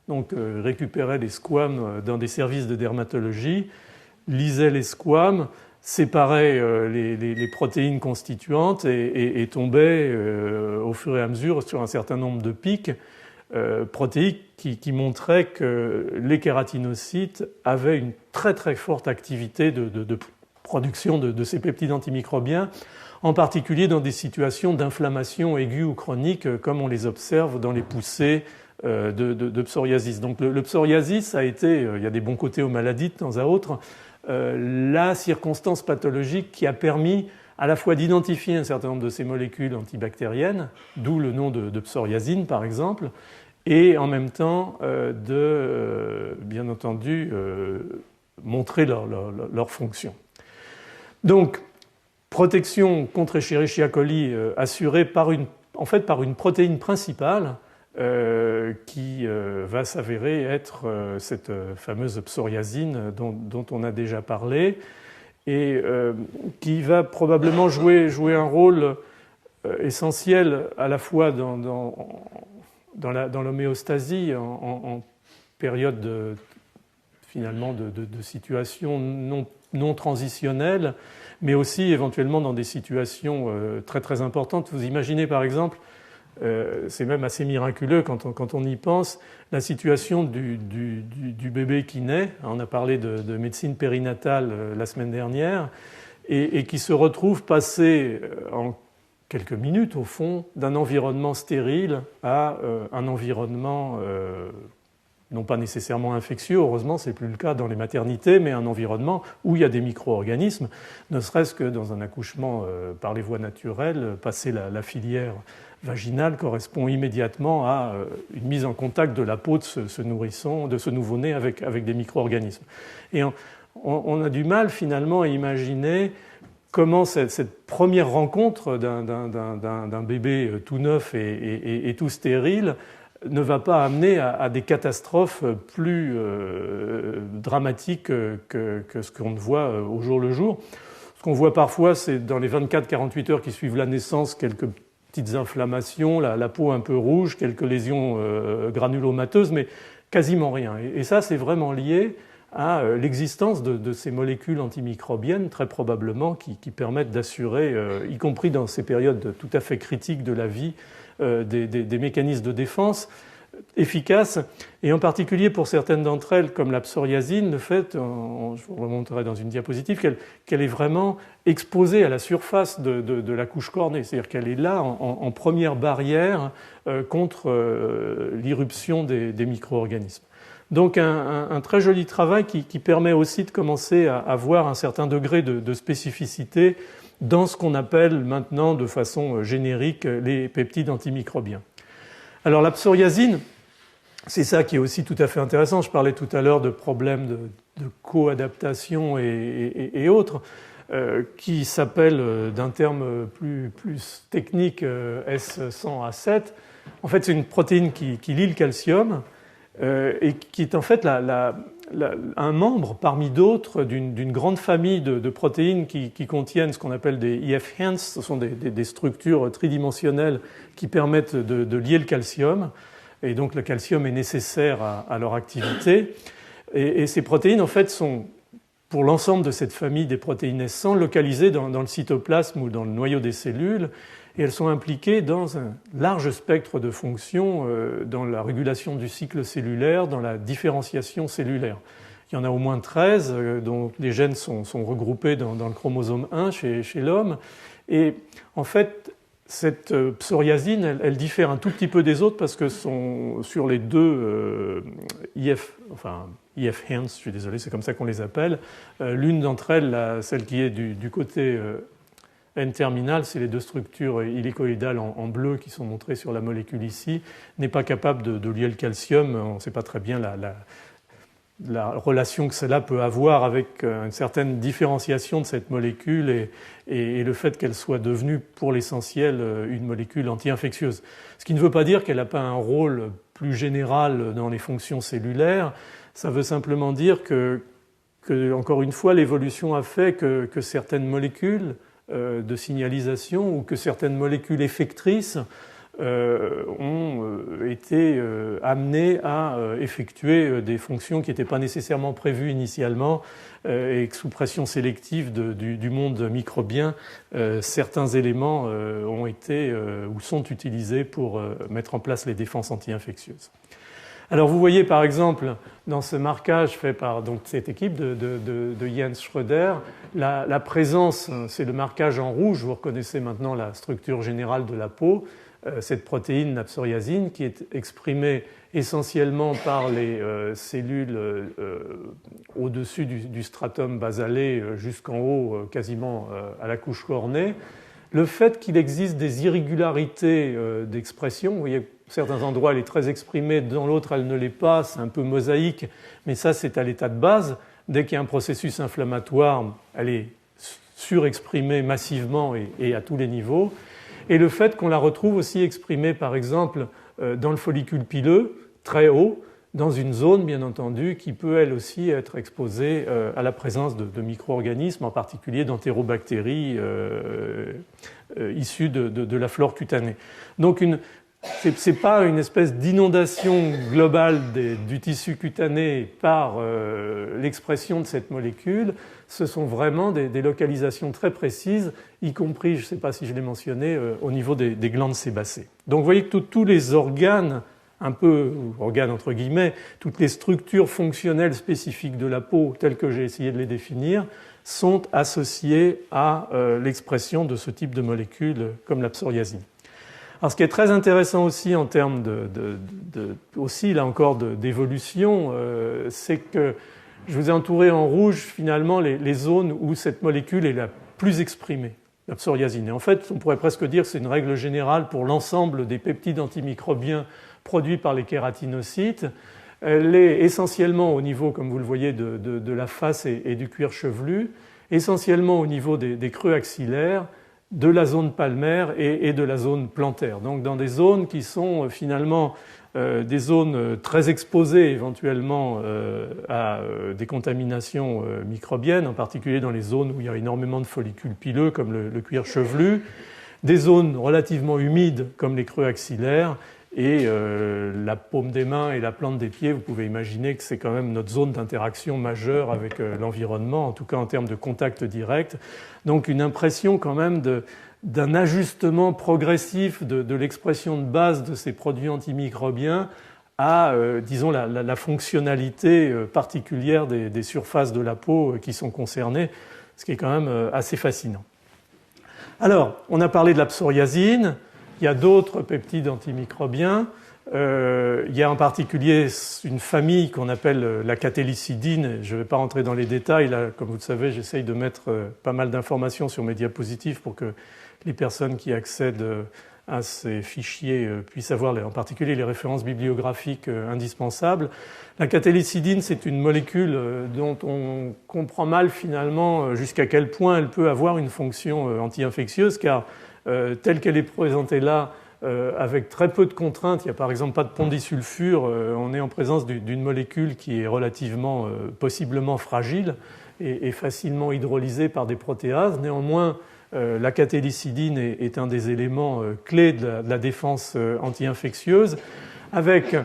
Donc, récupérait les squames dans des services de dermatologie, lisait les squames, séparait les protéines constituantes et tombait au fur et à mesure sur un certain nombre de pics protéiques qui montraient que les kératinocytes avaient une très très forte activité de production de ces peptides antimicrobiens, en particulier dans des situations d'inflammation aiguë ou chronique, comme on les observe dans les poussées de psoriasis. Donc le psoriasis a été, il y a des bons côtés aux maladies de temps à autre, la circonstance pathologique qui a permis à la fois d'identifier un certain nombre de ces molécules antibactériennes, d'où le nom de psoriasine par exemple, et en même temps bien entendu, montrer leur fonction. Donc, protection contre Escherichia coli assurée par une protéine principale qui va s'avérer être cette fameuse psoriasine dont on a déjà parlé et qui va probablement jouer un rôle essentiel à la fois dans l'homéostasie en période finalement de situation non transitionnelle, mais aussi éventuellement dans des situations très très importantes. Vous imaginez par exemple, c'est même assez miraculeux quand on y pense, la situation du bébé qui naît. On a parlé de médecine périnatale la semaine dernière, et qui se retrouve passé en quelques minutes au fond d'un environnement stérile à un environnement non pas nécessairement infectieux, heureusement c'est plus le cas dans les maternités, mais un environnement où il y a des micro-organismes, ne serait-ce que dans un accouchement par les voies naturelles, passer la filière vaginale correspond immédiatement à une mise en contact de la peau de ce nourrisson, de ce nouveau-né avec des micro-organismes. Et on a du mal finalement à imaginer comment cette première rencontre d'un bébé tout neuf et tout stérile ne va pas amener à des catastrophes plus dramatiques que ce qu'on voit au jour le jour. Ce qu'on voit parfois, c'est dans les 24-48 heures qui suivent la naissance, quelques petites inflammations, la peau un peu rouge, quelques lésions granulomateuses, mais quasiment rien. Et ça, c'est vraiment lié à l'existence de ces molécules antimicrobiennes, très probablement, qui permettent d'assurer, y compris dans ces périodes tout à fait critiques de la vie, des mécanismes de défense efficaces, et en particulier pour certaines d'entre elles, comme la psoriasine, le fait, je vous remonterai dans une diapositive, qu'elle est vraiment exposée à la surface de la couche cornée, c'est-à-dire qu'elle est là en première barrière contre l'irruption des micro-organismes. Donc un très joli travail qui permet aussi de commencer à voir un certain degré de spécificité dans ce qu'on appelle maintenant de façon générique les peptides antimicrobiens. Alors la psoriasine, c'est ça qui est aussi tout à fait intéressant. Je parlais tout à l'heure de problèmes de coadaptation et autres, qui s'appelle d'un terme plus technique S100A7. En fait, c'est une protéine qui lie le calcium et qui est en fait un membre parmi d'autres d'une grande famille de protéines qui contiennent ce qu'on appelle des IF-HANS. Ce sont des structures tridimensionnelles qui permettent de lier le calcium. Et donc le calcium est nécessaire à leur activité. Et ces protéines, en fait, sont, pour l'ensemble de cette famille des protéines S100, localisées dans le cytoplasme ou dans le noyau des cellules. Et elles sont impliquées dans un large spectre de fonctions, dans la régulation du cycle cellulaire, dans la différenciation cellulaire. Il y en a au moins 13, dont les gènes sont regroupés dans le chromosome 1 chez l'homme. Et en fait, cette psoriasine, elle diffère un tout petit peu des autres parce que sur les deux IF-HANS, je suis désolé, c'est comme ça qu'on les appelle, l'une d'entre elles, celle qui est du côté N-terminal, c'est les deux structures hélicoïdales en bleu qui sont montrées sur la molécule ici, n'est pas capable de lier le calcium. On ne sait pas très bien la relation que cela peut avoir avec une certaine différenciation de cette molécule et le fait qu'elle soit devenue pour l'essentiel une molécule anti-infectieuse. Ce qui ne veut pas dire qu'elle n'a pas un rôle plus général dans les fonctions cellulaires, ça veut simplement dire que encore une fois, l'évolution a fait que certaines molécules de signalisation ou que certaines molécules effectrices ont été amenées à effectuer des fonctions qui n'étaient pas nécessairement prévues initialement et que sous pression sélective du monde microbien, certains éléments ont été ou sont utilisés pour mettre en place les défenses anti-infectieuses. Alors vous voyez par exemple dans ce marquage fait par donc, cette équipe de Jens Schröder, la présence, c'est le marquage en rouge, vous reconnaissez maintenant la structure générale de la peau, cette protéine, la psoriasine, qui est exprimée essentiellement par les cellules au-dessus du stratum basalé jusqu'en haut, quasiment à la couche cornée. Le fait qu'il existe des irrégularités d'expression, vous voyez, certains endroits elle est très exprimée, dans l'autre elle ne l'est pas, c'est un peu mosaïque, mais ça c'est à l'état de base. Dès qu'il y a un processus inflammatoire, elle est surexprimée massivement et à tous les niveaux. Et le fait qu'on la retrouve aussi exprimée par exemple dans le follicule pileux, très haut, dans une zone bien entendu qui peut elle aussi être exposée à la présence de micro-organismes, en particulier d'entérobactéries issues de la flore cutanée. Donc ce n'est pas une espèce d'inondation globale du tissu cutané par l'expression de cette molécule, ce sont vraiment des localisations très précises, y compris, je ne sais pas si je l'ai mentionné, au niveau des glandes sébacées. Donc vous voyez que tous les organes, un peu, organes entre guillemets, toutes les structures fonctionnelles spécifiques de la peau, telles que j'ai essayé de les définir, sont associées à l'expression de ce type de molécules comme la psoriasine. Alors, ce qui est très intéressant aussi en termes aussi là encore d'évolution, c'est que je vous ai entouré en rouge finalement les zones où cette molécule est la plus exprimée, la psoriasine. Et en fait, on pourrait presque dire que c'est une règle générale pour l'ensemble des peptides antimicrobiens produits par les kératinocytes. Elle est essentiellement au niveau, comme vous le voyez, de la face et du cuir chevelu, essentiellement au niveau des creux axillaires, de la zone palmaire et de la zone plantaire. Donc dans des zones qui sont finalement des zones très exposées éventuellement à des contaminations microbiennes, en particulier dans les zones où il y a énormément de follicules pileux comme le cuir chevelu, des zones relativement humides comme les creux axillaires, et la paume des mains et la plante des pieds, vous pouvez imaginer que c'est quand même notre zone d'interaction majeure avec l'environnement, en tout cas en termes de contact direct. Donc une impression quand même d'un ajustement progressif de l'expression de base de ces produits antimicrobiens à, disons, la fonctionnalité particulière des surfaces de la peau qui sont concernées, ce qui est quand même assez fascinant. Alors, on a parlé de la psoriasine. Il y a d'autres peptides antimicrobiens. Il y a en particulier une famille qu'on appelle la catélicidine. Je ne vais pas rentrer dans les détails. Là, comme vous le savez, j'essaye de mettre pas mal d'informations sur mes diapositives pour que les personnes qui accèdent à ces fichiers puissent avoir en particulier les références bibliographiques indispensables. La catélicidine, c'est une molécule dont on comprend mal finalement jusqu'à quel point elle peut avoir une fonction anti-infectieuse, car telle qu'elle est présentée là, avec très peu de contraintes, il n'y a par exemple pas de pondisulfure, on est en présence d'une molécule qui est relativement, possiblement fragile et facilement hydrolysée par des protéases. Néanmoins, la catélicidine est un des éléments clés de la défense anti-infectieuse, avec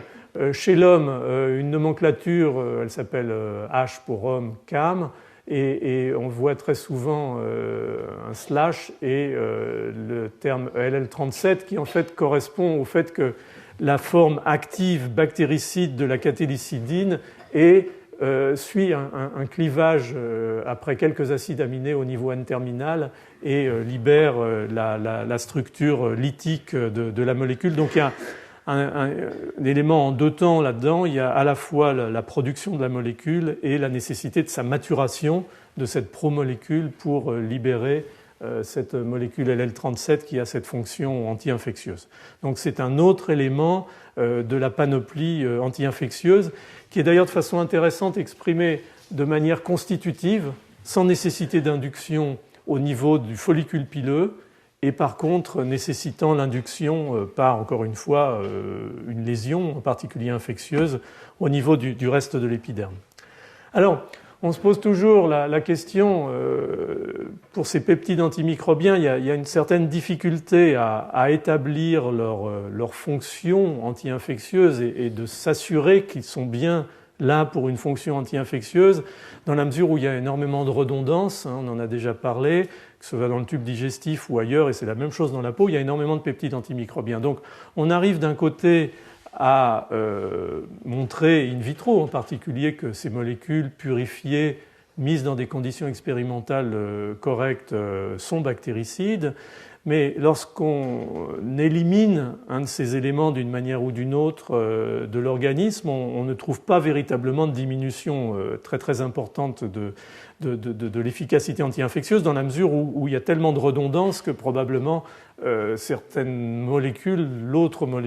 chez l'homme une nomenclature, elle s'appelle H pour homme, CAM, et on voit très souvent un slash et le terme LL37 qui en fait correspond au fait que la forme active bactéricide de la catélicidine suit un clivage après quelques acides aminés au niveau N-terminal et libère la structure lytique de la molécule. Donc il y a un élément en deux temps là-dedans. Il y a à la fois la production de la molécule et la nécessité de sa maturation de cette promolécule pour libérer cette molécule LL37 qui a cette fonction anti-infectieuse. Donc c'est un autre élément de la panoplie anti-infectieuse qui est d'ailleurs de façon intéressante exprimé de manière constitutive, sans nécessité d'induction au niveau du follicule pileux, et par contre nécessitant l'induction par, encore une fois, une lésion, en particulier infectieuse, au niveau du reste de l'épiderme. Alors, on se pose toujours la question, pour ces peptides antimicrobiens, il y a une certaine difficulté à établir leur fonction anti-infectieuse et de s'assurer qu'ils sont bien là pour une fonction anti-infectieuse, dans la mesure où il y a énormément de redondance, on en a déjà parlé, que ce soit dans le tube digestif ou ailleurs, et c'est la même chose dans la peau, il y a énormément de peptides antimicrobiens. Donc on arrive d'un côté à montrer in vitro en particulier que ces molécules purifiées, mises dans des conditions expérimentales correctes, sont bactéricides, mais lorsqu'on élimine un de ces éléments d'une manière ou d'une autre de l'organisme, on ne trouve pas véritablement de diminution très très importante de l'efficacité anti-infectieuse, dans la mesure où il y a tellement de redondance que probablement certaines molécules,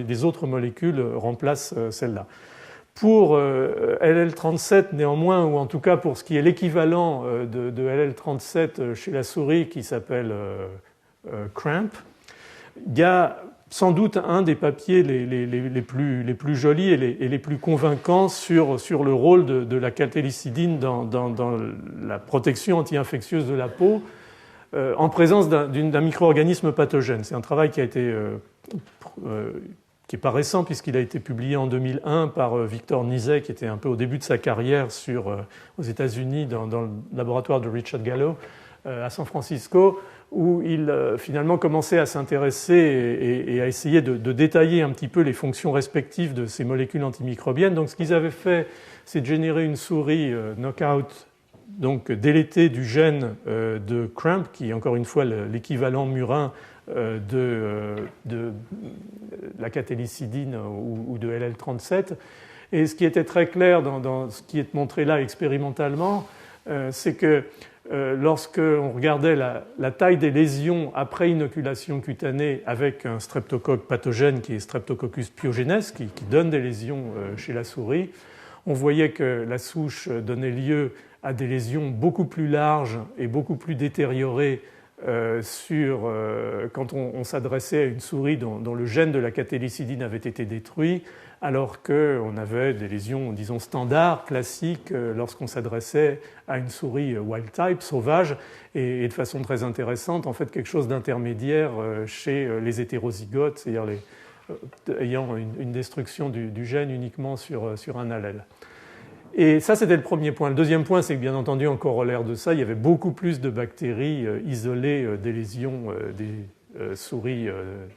des autres molécules remplacent celles-là. Pour LL37 néanmoins, ou en tout cas pour ce qui est l'équivalent de LL37 chez la souris qui s'appelle Cramp, il y a sans doute un des papiers les plus jolis et les plus convaincants sur le rôle de la catélicidine dans la protection anti-infectieuse de la peau en présence d'un micro-organisme pathogène. C'est un travail qui n'est pas récent puisqu'il a été publié en 2001 par Victor Nizet, qui était un peu au début de sa carrière aux États-Unis dans le laboratoire de Richard Gallo à San Francisco, où il finalement commençait à s'intéresser et à essayer de détailler un petit peu les fonctions respectives de ces molécules antimicrobiennes. Donc ce qu'ils avaient fait, c'est de générer une souris knockout, donc délétée du gène de Cramp, qui est encore une fois l'équivalent murin de la catélicidine ou de LL37. Et ce qui était très clair dans ce qui est montré là expérimentalement, c'est que lorsqu'on regardait la taille des lésions après inoculation cutanée avec un streptocoque pathogène qui est Streptococcus pyogenes, qui donne des lésions chez la souris, on voyait que la souche donnait lieu à des lésions beaucoup plus larges et beaucoup plus détériorées quand on s'adressait à une souris dont le gène de la catélicidine avait été détruit, alors qu'on avait des lésions, disons, standards, classiques, lorsqu'on s'adressait à une souris wild type, sauvage, et de façon très intéressante, en fait, quelque chose d'intermédiaire chez les hétérozygotes, c'est-à-dire ayant une destruction du gène uniquement sur un allèle. Et ça, c'était le premier point. Le deuxième point, c'est que, bien entendu, en corollaire de ça, il y avait beaucoup plus de bactéries isolées des lésions des souris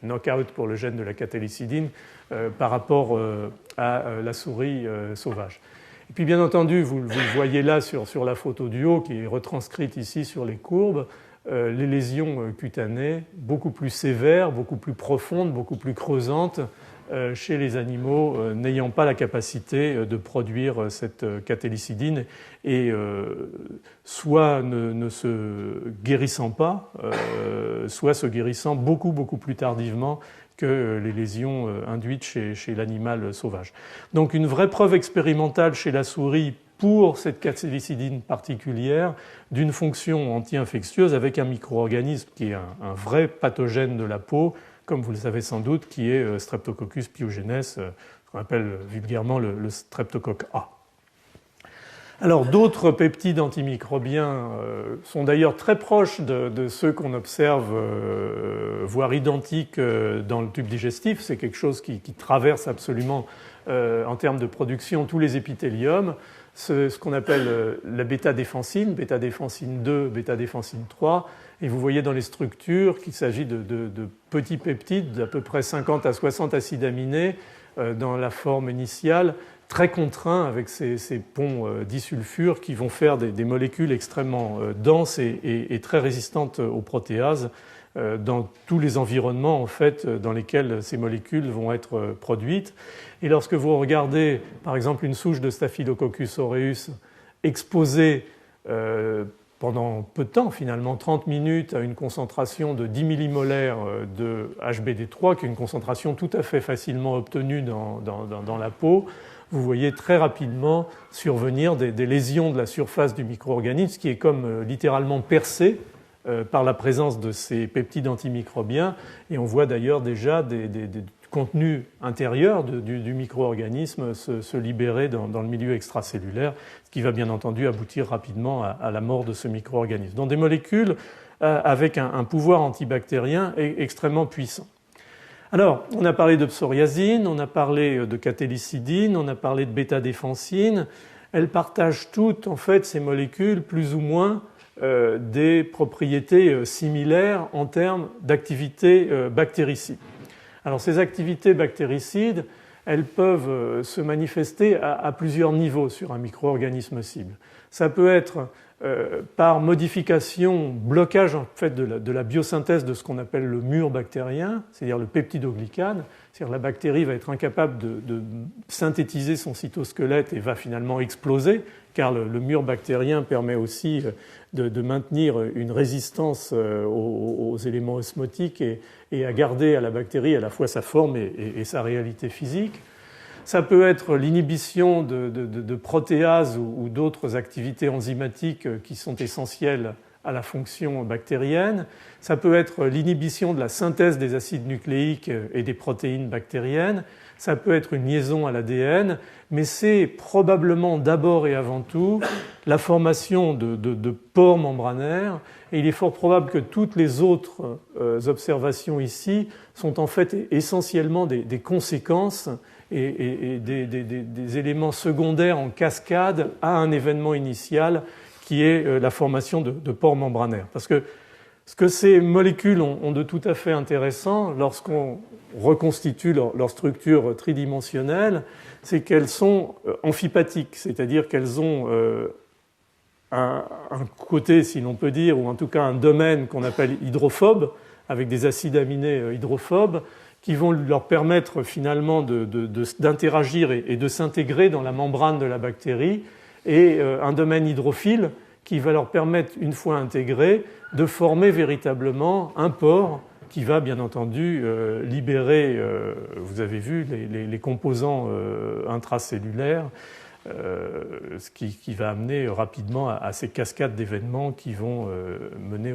knockout pour le gène de la catélicidine par rapport à la souris sauvage. Et puis, bien entendu, vous le voyez là sur la photo du haut, qui est retranscrite ici sur les courbes, les lésions cutanées beaucoup plus sévères, beaucoup plus profondes, beaucoup plus creusantes chez les animaux n'ayant pas la capacité de produire cette catélicidine et soit ne se guérissant pas, soit se guérissant beaucoup plus tardivement que les lésions induites chez l'animal sauvage. Donc une vraie preuve expérimentale chez la souris pour cette catélicidine particulière d'une fonction anti-infectieuse avec un micro-organisme qui est un vrai pathogène de la peau, comme vous le savez sans doute, qui est Streptococcus pyogenes, ce qu'on appelle vulgairement le streptocoque A. Alors d'autres peptides antimicrobiens sont d'ailleurs très proches de ceux qu'on observe, voire identiques dans le tube digestif. C'est quelque chose qui traverse absolument, en termes de production, tous les épithéliums. Ce qu'on appelle la bêta-défensine 2, bêta-défensine 3, et vous voyez dans les structures qu'il s'agit de petits peptides d'à peu près 50 à 60 acides aminés dans la forme initiale, très contraints avec ces ponts disulfures qui vont faire des molécules extrêmement denses et très résistantes aux protéases dans tous les environnements en fait, dans lesquels ces molécules vont être produites. Et lorsque vous regardez, par exemple, une souche de Staphylococcus aureus exposée pendant peu de temps, finalement 30 minutes, à une concentration de 10 millimolaires de HBD3, qui est une concentration tout à fait facilement obtenue dans la peau, vous voyez très rapidement survenir des lésions de la surface du micro-organisme qui est comme littéralement percée par la présence de ces peptides antimicrobiens, et on voit d'ailleurs déjà des contenus intérieurs du micro-organisme se libérer dans le milieu extracellulaire, ce qui va bien entendu aboutir rapidement à la mort de ce micro-organisme. Donc des molécules avec un pouvoir antibactérien extrêmement puissant. Alors, on a parlé de psoriasine, on a parlé de catélicidine, on a parlé de bêta-défensine. Elles partagent toutes, en fait, ces molécules, plus ou moins, des propriétés similaires en termes d'activité bactéricide. Alors ces activités bactéricides, elles peuvent se manifester à plusieurs niveaux sur un micro-organisme cible. Ça peut être par modification, blocage en fait de la biosynthèse de ce qu'on appelle le mur bactérien, c'est-à-dire le peptidoglycane. C'est-à-dire la bactérie va être incapable de synthétiser son cytosquelette et va finalement exploser, car le mur bactérien permet aussi de maintenir une résistance aux éléments osmotiques et à garder à la bactérie à la fois sa forme et sa réalité physique. Ça peut être l'inhibition de protéases ou d'autres activités enzymatiques qui sont essentielles à la fonction bactérienne. Ça peut être l'inhibition de la synthèse des acides nucléiques et des protéines bactériennes. Ça peut être une liaison à l'ADN, mais c'est probablement d'abord et avant tout la formation de pores membranaires. Et il est fort probable que toutes les autres observations ici sont en fait essentiellement des conséquences et des éléments secondaires en cascade à un événement initial qui est la formation de pores membranaires. Parce que ce que ces molécules ont de tout à fait intéressant lorsqu'on reconstitue leur structure tridimensionnelle, c'est qu'elles sont amphipathiques, c'est-à-dire qu'elles ont un côté, si l'on peut dire, ou en tout cas un domaine qu'on appelle hydrophobe, avec des acides aminés hydrophobes, qui vont leur permettre finalement d'interagir et de s'intégrer dans la membrane de la bactérie, et un domaine hydrophile qui va leur permettre, une fois intégrés, de former véritablement un pore qui va bien entendu libérer, vous avez vu, les composants intracellulaires ce qui va amener rapidement à ces cascades d'événements qui vont mener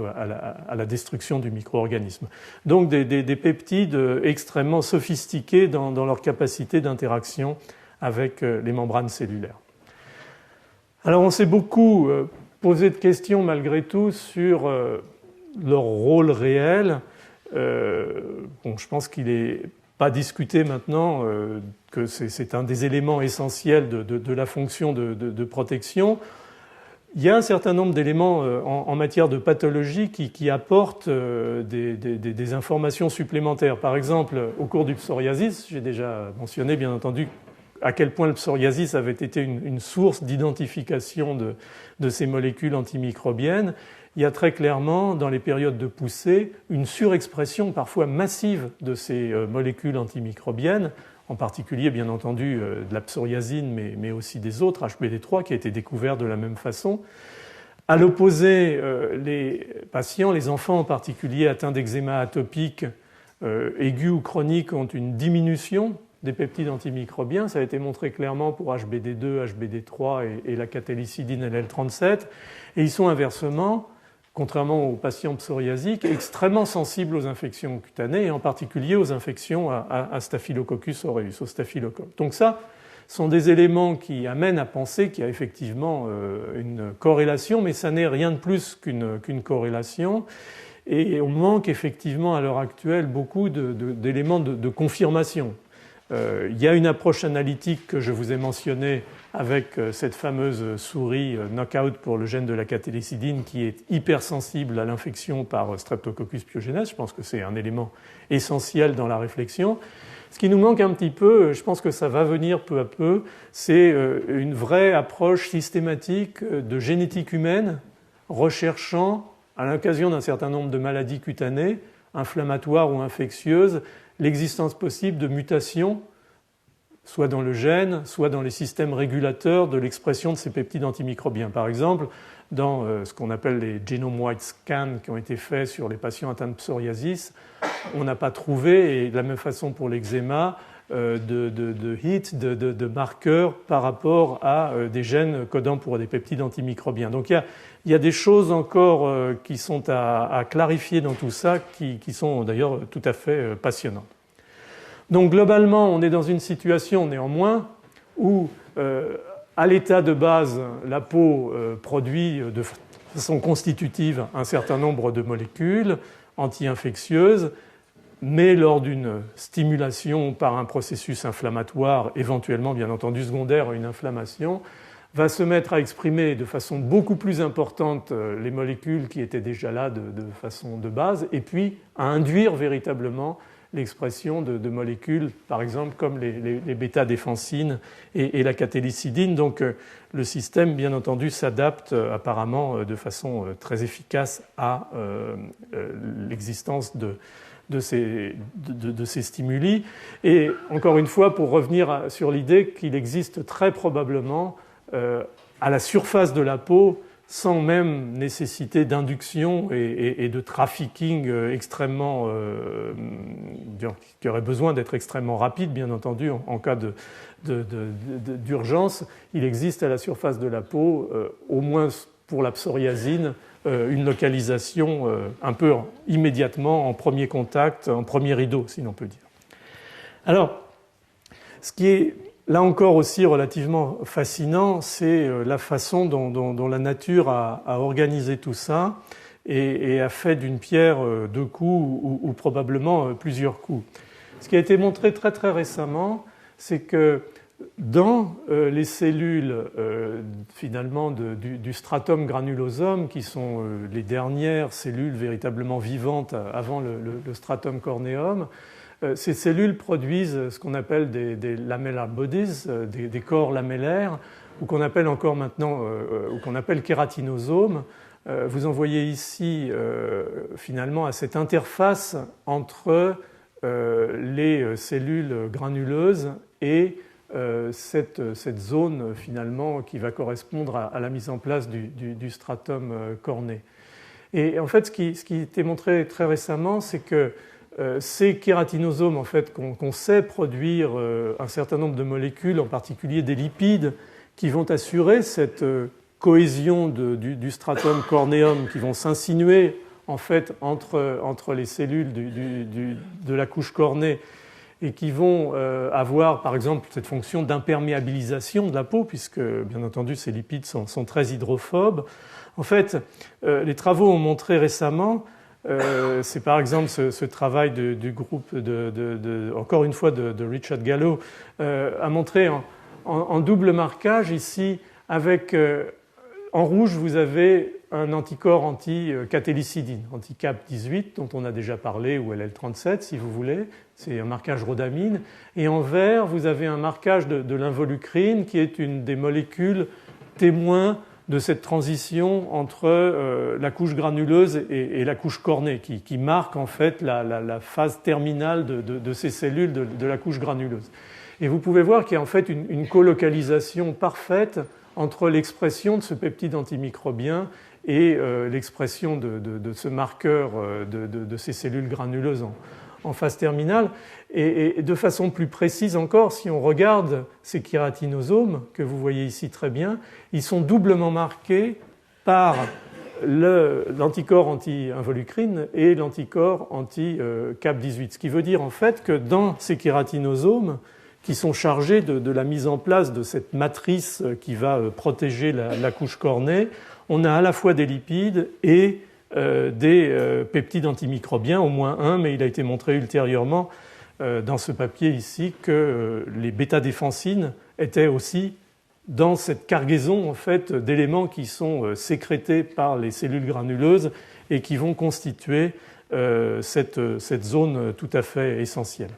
à la destruction du micro-organisme. Donc des peptides extrêmement sophistiqués dans leur capacité d'interaction avec les membranes cellulaires. Alors on s'est beaucoup posé de questions malgré tout sur leur rôle réel. Bon, je pense qu'il n'est pas discuté maintenant que c'est un des éléments essentiels de la fonction de protection. Il y a un certain nombre d'éléments en matière de pathologie qui apportent des informations supplémentaires. Par exemple, au cours du psoriasis, j'ai déjà mentionné bien entendu à quel point le psoriasis avait été une source d'identification de ces molécules antimicrobiennes. Il y a très clairement, dans les périodes de poussée, une surexpression parfois massive de ces molécules antimicrobiennes, en particulier, bien entendu, de la psoriasine, mais aussi des autres, HBD3, qui a été découvert de la même façon. À l'opposé, les patients, les enfants en particulier, atteints d'eczéma atopique aigu ou chronique, ont une diminution des peptides antimicrobiens. Ça a été montré clairement pour HBD2, HBD3 et la catélicidine LL37. Et ils sont inversement, contrairement aux patients psoriasiques, extrêmement sensibles aux infections cutanées et en particulier aux infections à Staphylococcus aureus, au staphylocoque. Donc ça, sont des éléments qui amènent à penser qu'il y a effectivement une corrélation, mais ça n'est rien de plus qu'une corrélation. Et on manque effectivement à l'heure actuelle beaucoup d'éléments de confirmation. Il y a une approche analytique que je vous ai mentionnée avec cette fameuse souris knockout pour le gène de la catélicidine qui est hypersensible à l'infection par Streptococcus pyogenes. Je pense que c'est un élément essentiel dans la réflexion. Ce qui nous manque un petit peu, je pense que ça va venir peu à peu, c'est une vraie approche systématique de génétique humaine recherchant, à l'occasion d'un certain nombre de maladies cutanées, inflammatoires ou infectieuses, l'existence possible de mutations, soit dans le gène, soit dans les systèmes régulateurs de l'expression de ces peptides antimicrobiens. Par exemple, dans ce qu'on appelle les genome-wide scans qui ont été faits sur les patients atteints de psoriasis, on n'a pas trouvé, et de la même façon pour l'eczéma, de hits, de marqueurs par rapport à des gènes codant pour des peptides antimicrobiens. Donc il y a des choses encore qui sont à clarifier dans tout ça, qui sont d'ailleurs tout à fait passionnantes. Donc globalement, on est dans une situation néanmoins où, à l'état de base, la peau produit de façon constitutive un certain nombre de molécules anti-infectieuses, mais lors d'une stimulation par un processus inflammatoire, éventuellement bien entendu secondaire à une inflammation, va se mettre à exprimer de façon beaucoup plus importante les molécules qui étaient déjà là de façon de base, et puis à induire véritablement l'expression de molécules, par exemple comme les bêta-défensines et la catélicidine. Donc le système, bien entendu, s'adapte apparemment de façon très efficace à l'existence de ces stimuli. Et encore une fois, pour revenir sur l'idée qu'il existe très probablement à la surface de la peau, sans même nécessité d'induction et de trafficking extrêmement, qui aurait besoin d'être extrêmement rapide, bien entendu, en cas d'urgence, il existe à la surface de la peau, au moins pour la psoriasine, une localisation un peu immédiatement en premier contact, en premier rideau, si l'on peut dire. Alors, ce qui est là encore aussi relativement fascinant, c'est la façon dont la nature a organisé tout ça et a fait d'une pierre deux coups ou probablement plusieurs coups. Ce qui a été montré très très récemment, c'est que dans les cellules finalement du stratum granulosum, qui sont les dernières cellules véritablement vivantes avant le stratum corneum, ces cellules produisent ce qu'on appelle des lamellar bodies, des corps lamellaires, ou qu'on appelle encore maintenant, ou qu'on appelle kératinosomes. Vous en voyez ici finalement à cette interface entre les cellules granuleuses et cette zone finalement qui va correspondre à la mise en place du stratum corné. Et en fait, ce qui a été montré très récemment, c'est que ces kératinosomes, en fait, qu'on sait produire un certain nombre de molécules, en particulier des lipides, qui vont assurer cette cohésion du stratum corneum, qui vont s'insinuer en fait entre les cellules de la couche cornée et qui vont avoir par exemple cette fonction d'imperméabilisation de la peau, puisque bien entendu ces lipides sont très hydrophobes. En fait, les travaux ont montré récemment, c'est par exemple ce travail du groupe encore une fois de Richard Gallo, a montré en double marquage ici, avec en rouge vous avez un anticorps anti-catélicidine, anti-CAP18, dont on a déjà parlé, ou LL37 si vous voulez, c'est un marquage rhodamine, et en vert vous avez un marquage de l'involucrine, qui est une des molécules témoins de cette transition entre la couche granuleuse et la couche cornée, qui marque en fait la phase terminale de ces cellules de la couche granuleuse. Et vous pouvez voir qu'il y a en fait une colocalisation parfaite entre l'expression de ce peptide antimicrobien et l'expression de ce marqueur de ces cellules granuleuses en phase terminale. Et de façon plus précise encore, si on regarde ces kératinosomes, que vous voyez ici très bien, ils sont doublement marqués par l'anticorps anti-involucrine et l'anticorps anti-CAP18. Ce qui veut dire en fait que dans ces kératinosomes, qui sont chargés de la mise en place de cette matrice qui va protéger la couche cornée, on a à la fois des lipides et des peptides antimicrobiens, au moins un, mais il a été montré ultérieurement dans ce papier ici que les bêta-défensines étaient aussi dans cette cargaison en fait, d'éléments qui sont sécrétés par les cellules granuleuses et qui vont constituer cette zone tout à fait essentielle.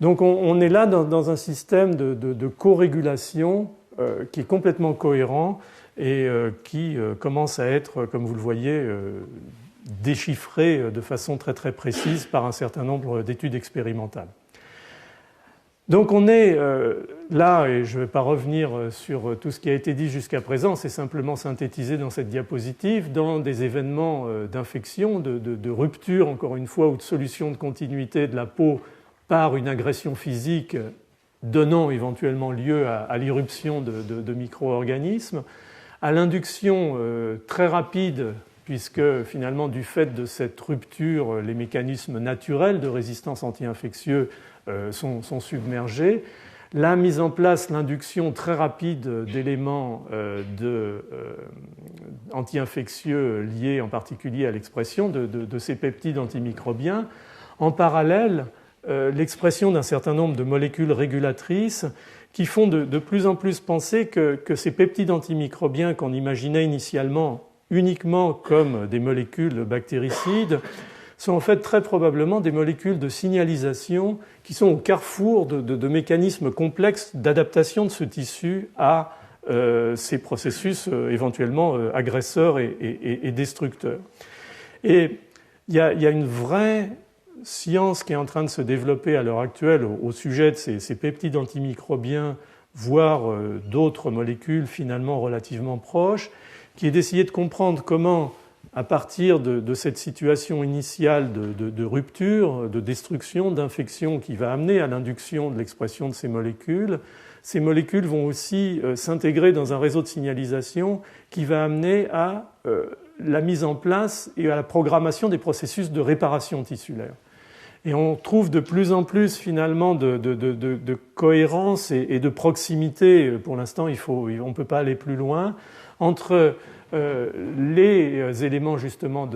Donc on est là dans un système de co-régulation qui est complètement cohérent et qui commence à être, comme vous le voyez, déchiffré de façon très très précise par un certain nombre d'études expérimentales. Donc on est là, et je ne vais pas revenir sur tout ce qui a été dit jusqu'à présent, c'est simplement synthétisé dans cette diapositive, dans des événements d'infection, de rupture, encore une fois, ou de solution de continuité de la peau par une agression physique donnant éventuellement lieu à l'irruption de micro-organismes, à l'induction très rapide, puisque finalement du fait de cette rupture, les mécanismes naturels de résistance anti-infectieux sont submergés, la mise en place, l'induction très rapide d'éléments anti-infectieux liés en particulier à l'expression de ces peptides antimicrobiens, en parallèle l'expression d'un certain nombre de molécules régulatrices qui font de plus en plus penser que ces peptides antimicrobiens qu'on imaginait initialement uniquement comme des molécules bactéricides sont en fait très probablement des molécules de signalisation qui sont au carrefour de mécanismes complexes d'adaptation de ce tissu à ces processus éventuellement agresseurs et destructeurs. Et il y a une vraie science qui est en train de se développer à l'heure actuelle au sujet de ces peptides antimicrobiens, voire d'autres molécules finalement relativement proches, qui est d'essayer de comprendre comment, à partir de cette situation initiale de rupture, de destruction, d'infection qui va amener à l'induction de l'expression de ces molécules vont aussi s'intégrer dans un réseau de signalisation qui va amener à la mise en place et à la programmation des processus de réparation tissulaire. Et on trouve de plus en plus finalement de cohérence et de proximité, pour l'instant on ne peut pas aller plus loin, entre les éléments justement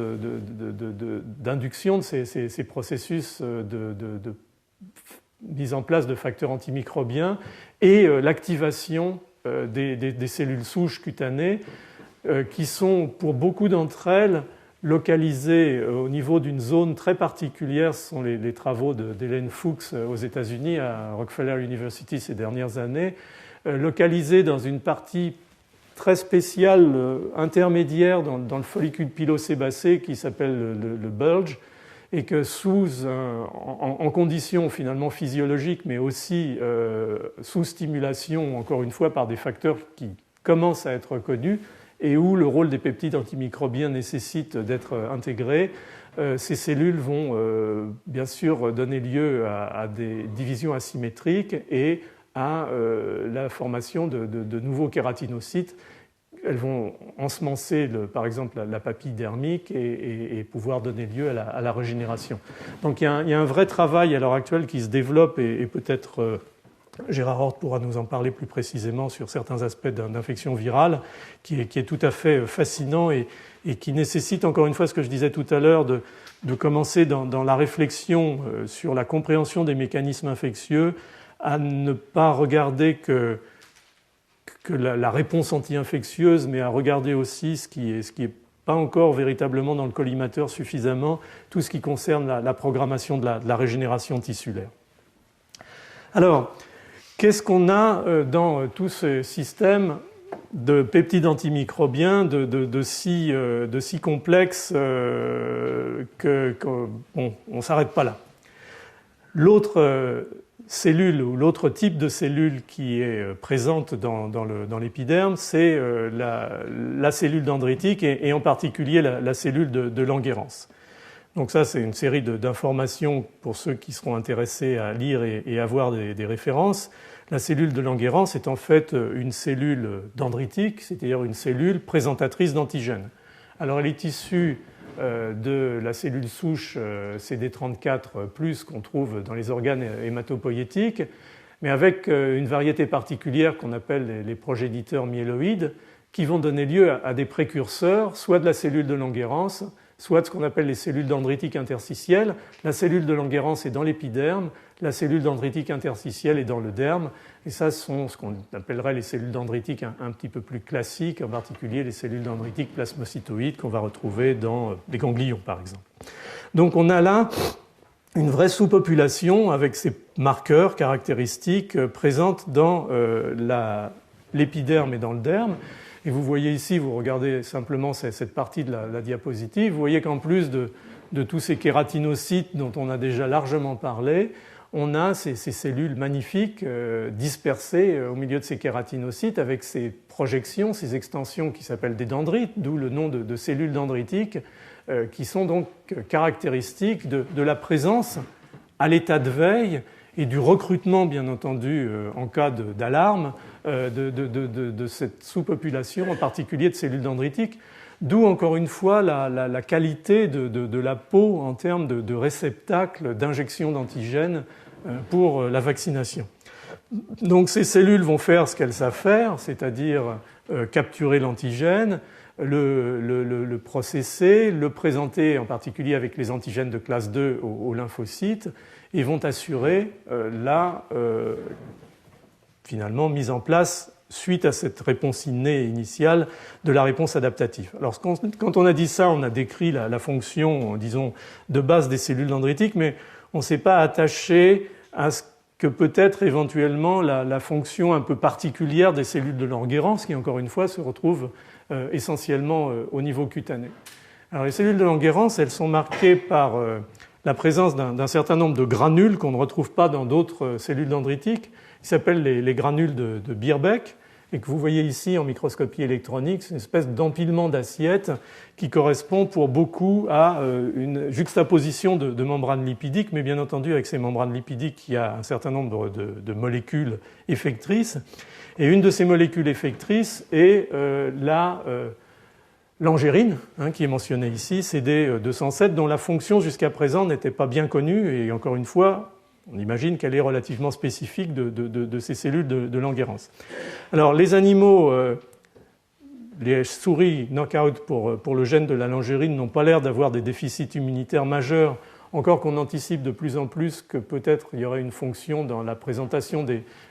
d'induction de ces processus de mise en place de facteurs antimicrobiens et l'activation des cellules souches cutanées qui sont pour beaucoup d'entre elles localisées au niveau d'une zone très particulière. Ce sont les travaux d'Hélène Fuchs aux États-Unis à Rockefeller University ces dernières années, localisées dans une partie très spéciale, intermédiaire dans le follicule pilosébacé qui s'appelle le bulge, et que en conditions finalement physiologiques, mais aussi sous stimulation, encore une fois, par des facteurs qui commencent à être connus, et où le rôle des peptides antimicrobiens nécessite d'être intégré, ces cellules vont bien sûr donner lieu à des divisions asymétriques et à la formation de nouveaux kératinocytes. Elles vont ensemencer, par exemple, la papille dermique et pouvoir donner lieu à la régénération. Donc il y a un vrai travail à l'heure actuelle qui se développe et peut-être Gérard Hort pourra nous en parler plus précisément sur certains aspects d'infection virale qui est tout à fait fascinant et qui nécessite, encore une fois, ce que je disais tout à l'heure, de commencer dans la réflexion sur la compréhension des mécanismes infectieux, à ne pas regarder que la réponse anti-infectieuse, mais à regarder aussi ce qui est pas encore véritablement dans le collimateur suffisamment, tout ce qui concerne la programmation de la régénération tissulaire. Alors, qu'est-ce qu'on a dans tout ce système de peptides antimicrobiens de si complexes qu'on ne s'arrête pas là. L'autre cellule ou l'autre type de cellule qui est présente dans l'épiderme, c'est la cellule dendritique et en particulier la cellule de Langerhans. Donc ça, c'est une série d'informations pour ceux qui seront intéressés à lire et à voir des références. La cellule de Langerhans est en fait une cellule dendritique, c'est-à-dire une cellule présentatrice d'antigènes. Alors elle est issue de la cellule souche CD34+, qu'on trouve dans les organes hématopoïétiques, mais avec une variété particulière qu'on appelle les progéniteurs myéloïdes, qui vont donner lieu à des précurseurs, soit de la cellule de Langerhans, soit de ce qu'on appelle les cellules dendritiques interstitielles. La cellule de Langerhans est dans l'épiderme, la cellule dendritique interstitielle est dans le derme, et ça sont ce qu'on appellerait les cellules dendritiques un petit peu plus classiques, en particulier les cellules dendritiques plasmocytoïdes qu'on va retrouver dans les ganglions, par exemple. Donc on a là une vraie sous-population avec ces marqueurs caractéristiques présentes dans l'épiderme et dans le derme. Et vous voyez ici, vous regardez simplement cette partie de la diapositive, vous voyez qu'en plus de tous ces kératinocytes dont on a déjà largement parlé, on a ces cellules magnifiques dispersées au milieu de ces kératinocytes avec ces projections, ces extensions qui s'appellent des dendrites, d'où le nom de cellules dendritiques, qui sont donc caractéristiques de la présence à l'état de veille et du recrutement, bien entendu, en cas d'alarme, de cette sous-population, en particulier de cellules dendritiques, d'où encore une fois la qualité de la peau en termes de réceptacle d'injection d'antigènes pour la vaccination. Donc ces cellules vont faire ce qu'elles savent faire, c'est-à-dire capturer l'antigène, le processer, le présenter en particulier avec les antigènes de classe 2 aux lymphocytes, et vont assurer finalement mise en place, suite à cette réponse innée initiale, de la réponse adaptative. Alors quand on a dit ça, on a décrit la fonction, disons, de base des cellules dendritiques, mais on ne s'est pas attaché à ce que peut être éventuellement la fonction un peu particulière des cellules de Langerhans, qui encore une fois se retrouvent essentiellement au niveau cutané. Alors les cellules de Langerhans, elles sont marquées par la présence d'un certain nombre de granules qu'on ne retrouve pas dans d'autres cellules dendritiques, qui s'appellent les granules de Birbeck, et que vous voyez ici en microscopie électronique. C'est une espèce d'empilement d'assiettes qui correspond pour beaucoup à une juxtaposition de membranes lipidiques, mais bien entendu avec ces membranes lipidiques, il y a un certain nombre de molécules effectrices. Et une de ces molécules effectrices est l'angérine, qui est mentionnée ici, CD207, dont la fonction jusqu'à présent n'était pas bien connue, et encore une fois, on imagine qu'elle est relativement spécifique de ces cellules de Langerhans. Alors, les animaux, les souris knock-out pour le gène de la langérine n'ont pas l'air d'avoir des déficits immunitaires majeurs, encore qu'on anticipe de plus en plus que peut-être il y aurait une fonction dans la présentation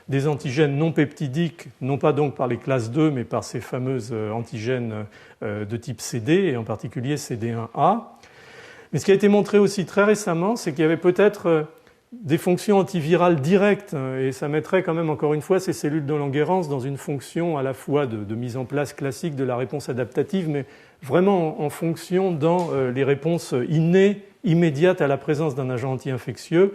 des antigènes non peptidiques, non pas donc par les classes 2, mais par ces fameuses antigènes de type CD, et en particulier CD1A. Mais ce qui a été montré aussi très récemment, c'est qu'il y avait peut-être des fonctions antivirales directes, et ça mettrait quand même encore une fois ces cellules de Langerhans dans une fonction à la fois de mise en place classique de la réponse adaptative, mais vraiment en fonction dans les réponses innées, immédiates à la présence d'un agent anti-infectieux.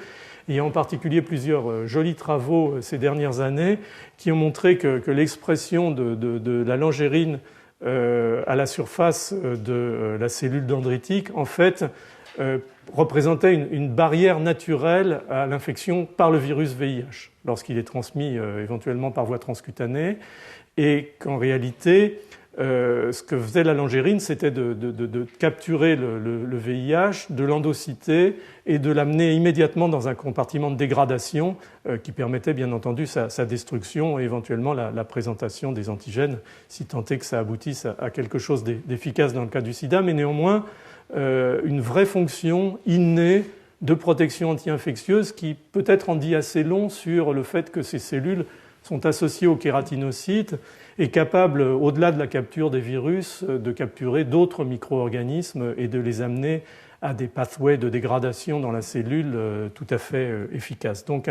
Il y a en particulier plusieurs jolis travaux ces dernières années qui ont montré que l'expression de la langérine à la surface de la cellule dendritique, en fait, représentait une barrière naturelle à l'infection par le virus VIH, lorsqu'il est transmis éventuellement par voie transcutanée, et qu'en réalité, ce que faisait la langérine, c'était de capturer le VIH, de l'endocyter et de l'amener immédiatement dans un compartiment de dégradation qui permettait bien entendu sa destruction et éventuellement la présentation des antigènes, si tant est que ça aboutisse à quelque chose d'efficace dans le cas du sida, mais néanmoins une vraie fonction innée de protection anti-infectieuse qui peut-être en dit assez long sur le fait que ces cellules sont associées aux kératinocytes et capables, au-delà de la capture des virus, de capturer d'autres micro-organismes et de les amener à des pathways de dégradation dans la cellule tout à fait efficaces. Donc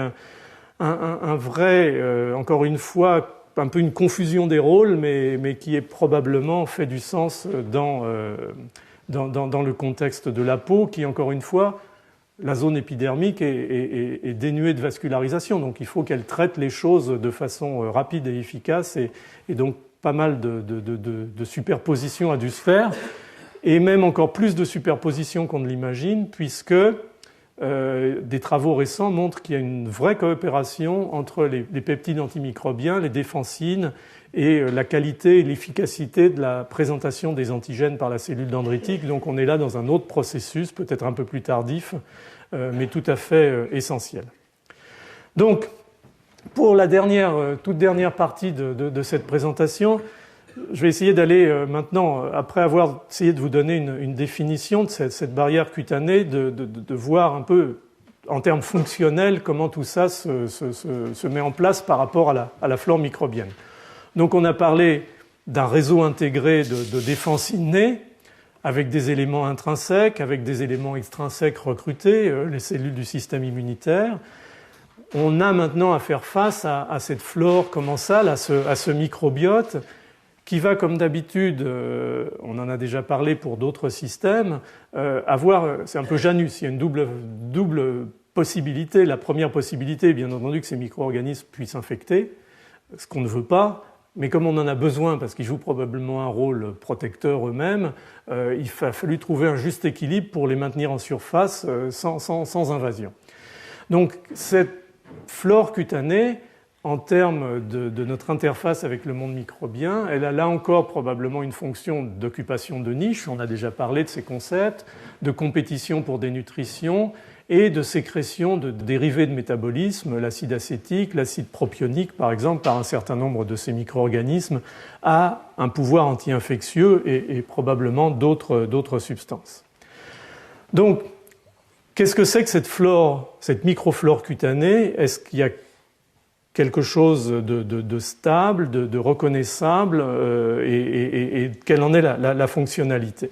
un vrai, encore une fois, un peu une confusion des rôles, mais qui est probablement fait du sens dans le contexte de la peau, qui, encore une fois, la zone épidermique est dénuée de vascularisation, donc il faut qu'elle traite les choses de façon rapide et efficace, et donc pas mal de superposition a dû se faire, et même encore plus de superposition qu'on ne l'imagine, puisque des travaux récents montrent qu'il y a une vraie coopération entre les peptides antimicrobiens, les défensines, et la qualité et l'efficacité de la présentation des antigènes par la cellule dendritique. Donc on est là dans un autre processus, peut-être un peu plus tardif, mais tout à fait essentiel. Donc, pour la toute dernière partie de cette présentation, je vais essayer d'aller maintenant, après avoir essayé de vous donner une définition de cette barrière cutanée, de voir un peu en termes fonctionnels comment tout ça se met en place par rapport à la flore microbienne. Donc on a parlé d'un réseau intégré de défense innée, avec des éléments intrinsèques, avec des éléments extrinsèques recrutés, les cellules du système immunitaire. On a maintenant à faire face à cette flore commensale, à ce microbiote, qui va, comme d'habitude, on en a déjà parlé pour d'autres systèmes, c'est un peu Janus, il y a une double possibilité. La première possibilité, bien entendu, que ces micro-organismes puissent infecter, ce qu'on ne veut pas. Mais comme on en a besoin, parce qu'ils jouent probablement un rôle protecteur eux-mêmes, il a fallu trouver un juste équilibre pour les maintenir en surface sans invasion. Donc cette flore cutanée, en termes de notre interface avec le monde microbien, elle a là encore probablement une fonction d'occupation de niche, on a déjà parlé de ces concepts, de compétition pour dénutrition, et de sécrétion de dérivés de métabolisme, l'acide acétique, l'acide propionique par exemple, par un certain nombre de ces micro-organismes, a un pouvoir anti-infectieux et probablement d'autres substances. Donc, qu'est-ce que c'est que cette microflore cutanée? Est-ce qu'il y a quelque chose de stable, de reconnaissable, et quelle en est la fonctionnalité?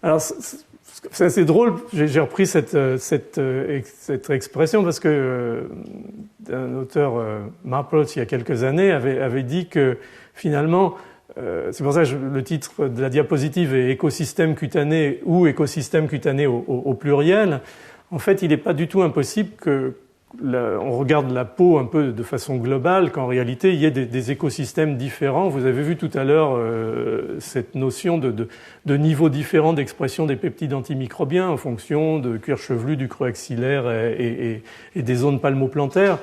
Alors, c'est assez drôle, j'ai repris cette expression parce que un auteur, Marples, il y a quelques années, avait dit que finalement, c'est pour ça que le titre de la diapositive est écosystème cutané ou écosystème cutané au pluriel. En fait, il n'est pas du tout impossible on regarde la peau un peu de façon globale, qu'en réalité, il y ait des écosystèmes différents. Vous avez vu tout à l'heure cette notion de niveaux différents d'expression des peptides antimicrobiens en fonction de cuir chevelu, du creux axillaire et des zones palmoplantaires.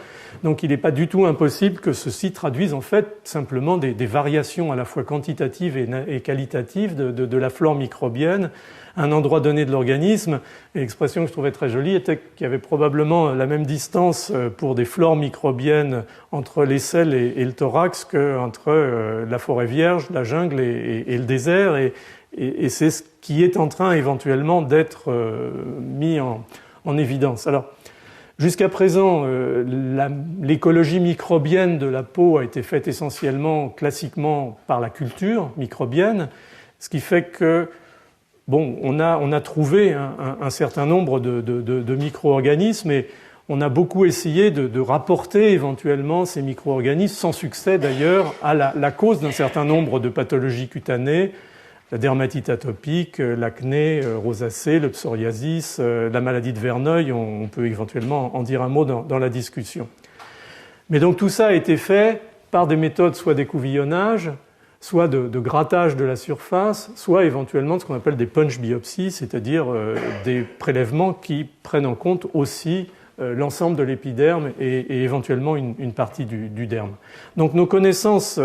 Donc il n'est pas du tout impossible que ceci traduise en fait simplement des variations à la fois quantitatives et qualitatives de la flore microbienne à un endroit donné de l'organisme. Et l'expression que je trouvais très jolie était qu'il y avait probablement la même distance pour des flores microbiennes entre l'aisselle et le thorax qu'entre la forêt vierge, la jungle et le désert. Et c'est ce qui est en train éventuellement d'être mis en évidence. Alors, jusqu'à présent, l'écologie microbienne de la peau a été faite essentiellement, classiquement, par la culture microbienne, ce qui fait que on a trouvé un certain nombre de micro-organismes et on a beaucoup essayé de rapporter éventuellement ces micro-organismes, sans succès d'ailleurs, à la cause d'un certain nombre de pathologies cutanées, la dermatite atopique, l'acné, rosacée, le psoriasis, la maladie de Verneuil, on peut éventuellement en dire un mot dans la discussion. Mais donc tout ça a été fait par des méthodes soit d'écouvillonnage, soit de grattage de la surface, soit éventuellement de ce qu'on appelle des punch biopsies, c'est-à-dire des prélèvements qui prennent en compte aussi l'ensemble de l'épiderme et éventuellement une partie du derme. Donc nos connaissances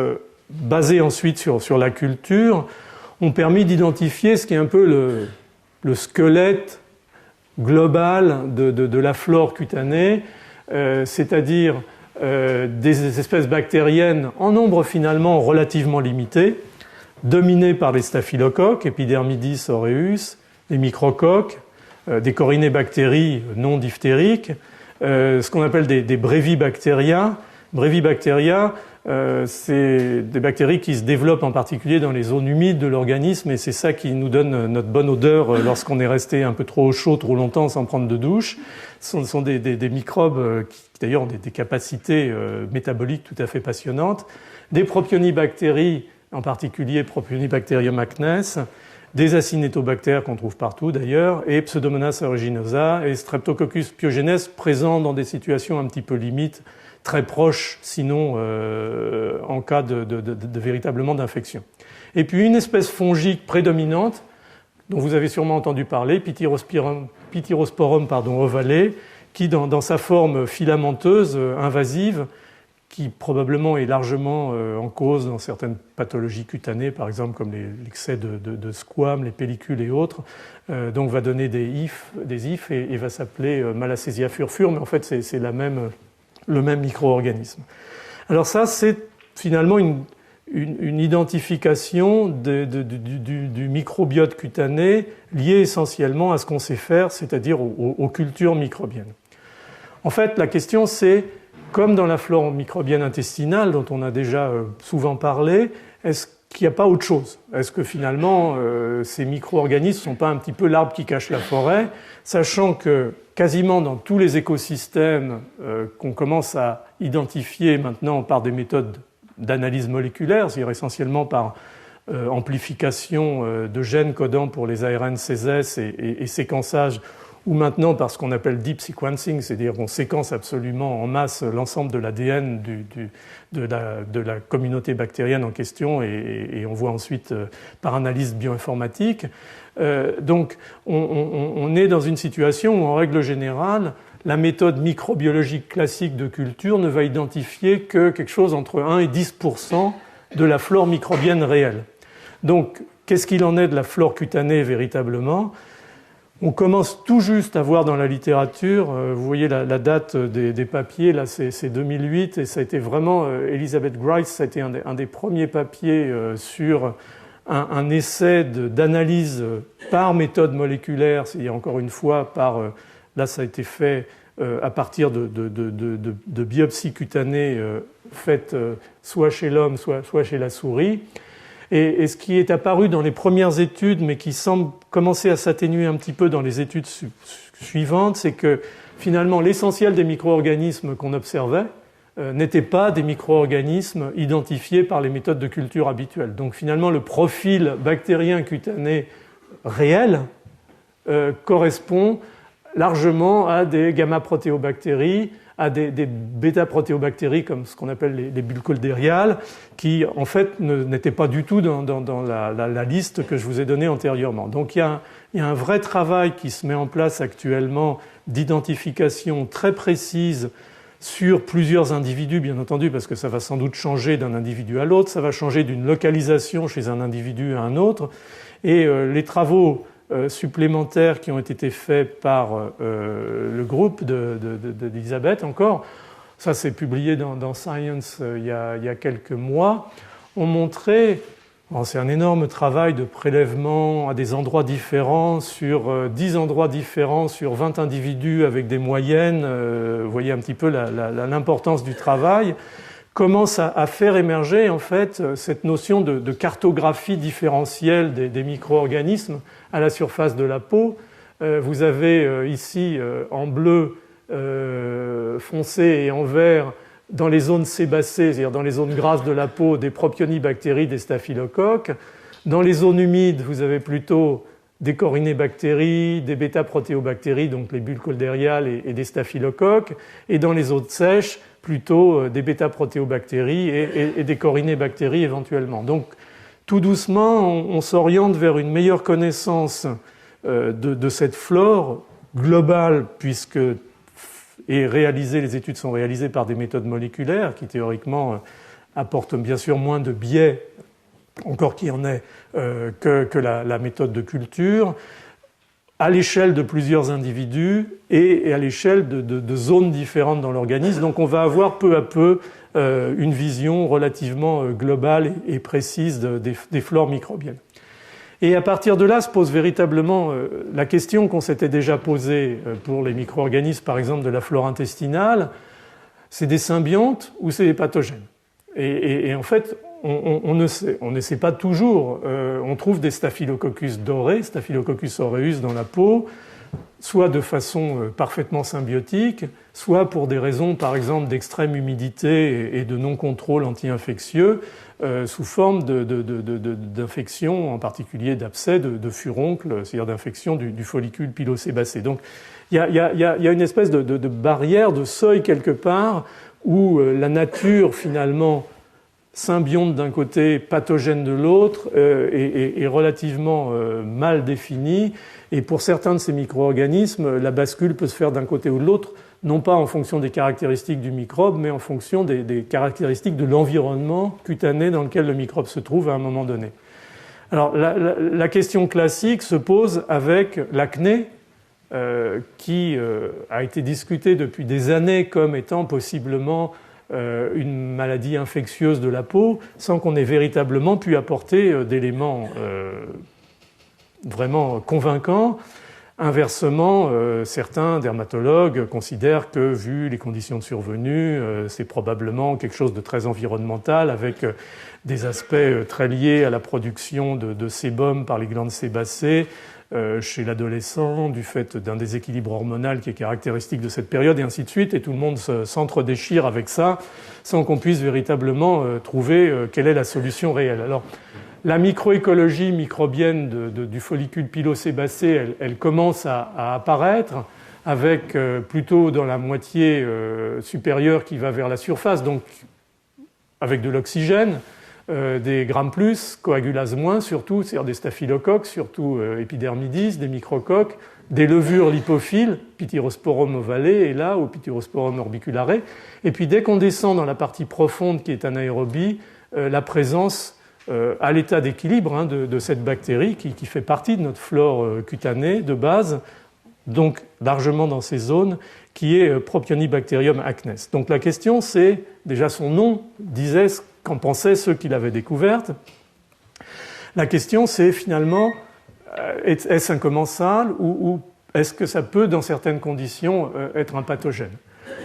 basées ensuite sur la culture ont permis d'identifier ce qui est un peu le squelette global de la flore cutanée, c'est-à-dire des espèces bactériennes en nombre finalement relativement limité, dominées par les staphylocoques, Epidermidis aureus, des microcoques, des corinébactéries non diphtériques, ce qu'on appelle des brevibacteria. Brevibacteria, c'est des bactéries qui se développent en particulier dans les zones humides de l'organisme et c'est ça qui nous donne notre bonne odeur lorsqu'on est resté un peu trop au chaud trop longtemps sans prendre de douche. Ce sont des microbes qui d'ailleurs ont des capacités métaboliques tout à fait passionnantes. Des propionibactéries, en particulier Propionibacterium acnes, des acinetobactères qu'on trouve partout d'ailleurs, et Pseudomonas aeruginosa et Streptococcus pyogenes présents dans des situations un petit peu limites, très proches sinon en cas de véritablement d'infection. Et puis une espèce fongique prédominante, dont vous avez sûrement entendu parler, Pityrosporum ovale, qui dans sa forme filamenteuse, invasive, qui probablement est largement en cause dans certaines pathologies cutanées, par exemple comme l'excès de squame, les pellicules et autres, donc va donner des ifs et va s'appeler Malassezia furfur, mais en fait c'est le même micro-organisme. Alors ça, c'est finalement une identification du microbiote cutané lié essentiellement à ce qu'on sait faire, c'est-à-dire aux cultures microbiennes. En fait, la question c'est, comme dans la flore microbienne intestinale dont on a déjà souvent parlé, est-ce qu'il n'y a pas autre chose? Est-ce que finalement ces micro-organismes ne sont pas un petit peu l'arbre qui cache la forêt, sachant que quasiment dans tous les écosystèmes qu'on commence à identifier maintenant par des méthodes d'analyse moléculaire, c'est-à-dire essentiellement par amplification de gènes codants pour les ARN CESS et séquençage, ou maintenant par ce qu'on appelle deep sequencing, c'est-à-dire qu'on séquence absolument en masse l'ensemble de l'ADN de la communauté bactérienne en question et on voit ensuite par analyse bioinformatique. Donc on est dans une situation où en règle générale, la méthode microbiologique classique de culture ne va identifier que quelque chose entre 1 et 10% de la flore microbienne réelle. Donc qu'est-ce qu'il en est de la flore cutanée véritablement ? On commence tout juste à voir dans la littérature, vous voyez la date des papiers, là c'est 2008, et ça a été vraiment, Elizabeth Grice, ça a été un des premiers papiers sur un essai d'analyse par méthode moléculaire, c'est-à-dire encore une fois là ça a été fait à partir de biopsies cutanées faites soit chez l'homme, soit chez la souris. Et ce qui est apparu dans les premières études, mais qui semble commencer à s'atténuer un petit peu dans les études suivantes, c'est que finalement l'essentiel des micro-organismes qu'on observait n'étaient pas des micro-organismes identifiés par les méthodes de culture habituelles. Donc finalement le profil bactérien cutané réel correspond largement à des gamma-protéobactéries, à des bêta-protéobactéries comme ce qu'on appelle les bulles coldériales, qui en fait n'étaient pas du tout dans la liste que je vous ai donnée antérieurement. Donc il y a un vrai travail qui se met en place actuellement d'identification très précise sur plusieurs individus, bien entendu, parce que ça va sans doute changer d'un individu à l'autre, ça va changer d'une localisation chez un individu à un autre, et les travaux supplémentaires qui ont été faits par le groupe d'Elisabeth encore, ça c'est publié dans Science il y a quelques mois, ont montré, c'est un énorme travail de prélèvement à des endroits différents, sur 10 endroits différents, sur 20 individus avec des moyennes, vous voyez un petit peu l'importance du travail, commence à faire émerger en fait cette notion de cartographie différentielle des micro-organismes à la surface de la peau. Vous avez ici en bleu foncé et en vert dans les zones sébacées, c'est-à-dire dans les zones grasses de la peau, des propionibactéries, des staphylocoques. Dans les zones humides, vous avez plutôt des corinébactéries, des bêta-protéobactéries, donc les bulles coldériales et des staphylocoques. Et dans les zones sèches, plutôt des bêta-protéobactéries et des corinébactéries éventuellement. Donc tout doucement, on s'oriente vers une meilleure connaissance de cette flore globale, puisque les études sont réalisées par des méthodes moléculaires qui théoriquement apportent bien sûr moins de biais, encore qu'il y en ait, que la méthode de culture, à l'échelle de plusieurs individus et à l'échelle de zones différentes dans l'organisme. Donc on va avoir peu à peu une vision relativement globale et précise des flores microbiennes. Et à partir de là se pose véritablement la question qu'on s'était déjà posée pour les micro-organismes, par exemple de la flore intestinale, c'est des symbiontes ou c'est des pathogènes? Et en fait, on ne sait pas toujours. On trouve des Staphylococcus dorés, Staphylococcus aureus dans la peau, soit de façon parfaitement symbiotique, soit pour des raisons, par exemple, d'extrême humidité et de non-contrôle anti-infectieux, sous forme d'infections, en particulier d'abcès, de furoncles, c'est-à-dire d'infection du follicule pilosébacé. Donc il y a une espèce de barrière, de seuil quelque part, où la nature, finalement, symbionte d'un côté, pathogène de l'autre, est relativement mal définie. Et pour certains de ces micro-organismes, la bascule peut se faire d'un côté ou de l'autre, non pas en fonction des caractéristiques du microbe, mais en fonction des caractéristiques de l'environnement cutané dans lequel le microbe se trouve à un moment donné. Alors la question classique se pose avec l'acné, qui a été discutée depuis des années comme étant possiblement une maladie infectieuse de la peau, sans qu'on ait véritablement pu apporter d'éléments vraiment convaincants. Inversement, certains dermatologues considèrent que, vu les conditions de survenue, c'est probablement quelque chose de très environnemental, avec des aspects très liés à la production de sébum par les glandes sébacées chez l'adolescent, du fait d'un déséquilibre hormonal qui est caractéristique de cette période, et ainsi de suite, et tout le monde s'entre-déchire avec ça, sans qu'on puisse véritablement trouver quelle est la solution réelle. Alors, la microécologie microbienne du follicule pilosébacé, elle commence à apparaître, avec plutôt dans la moitié supérieure qui va vers la surface, donc avec de l'oxygène, des grammes plus, coagulases moins surtout, c'est-à-dire des staphylocoques, surtout épidermidis, des microcoques, des levures lipophiles, Pityrosporum ovale est là, ou Pityrosporum orbiculare. Et puis dès qu'on descend dans la partie profonde qui est anaérobie, la présence à l'état d'équilibre de cette bactérie qui fait partie de notre flore cutanée de base, donc largement dans ces zones, qui est Propionibacterium acnes. Donc la question c'est, déjà son nom disait ce qu'en pensaient ceux qui l'avaient découverte. La question c'est finalement, est-ce un commensal ou est-ce que ça peut, dans certaines conditions, être un pathogène?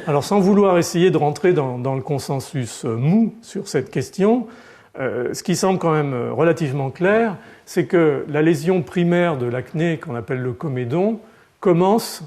Alors sans vouloir essayer de rentrer dans le consensus mou sur cette question, ce qui semble quand même relativement clair, c'est que la lésion primaire de l'acné, qu'on appelle le comédon, commence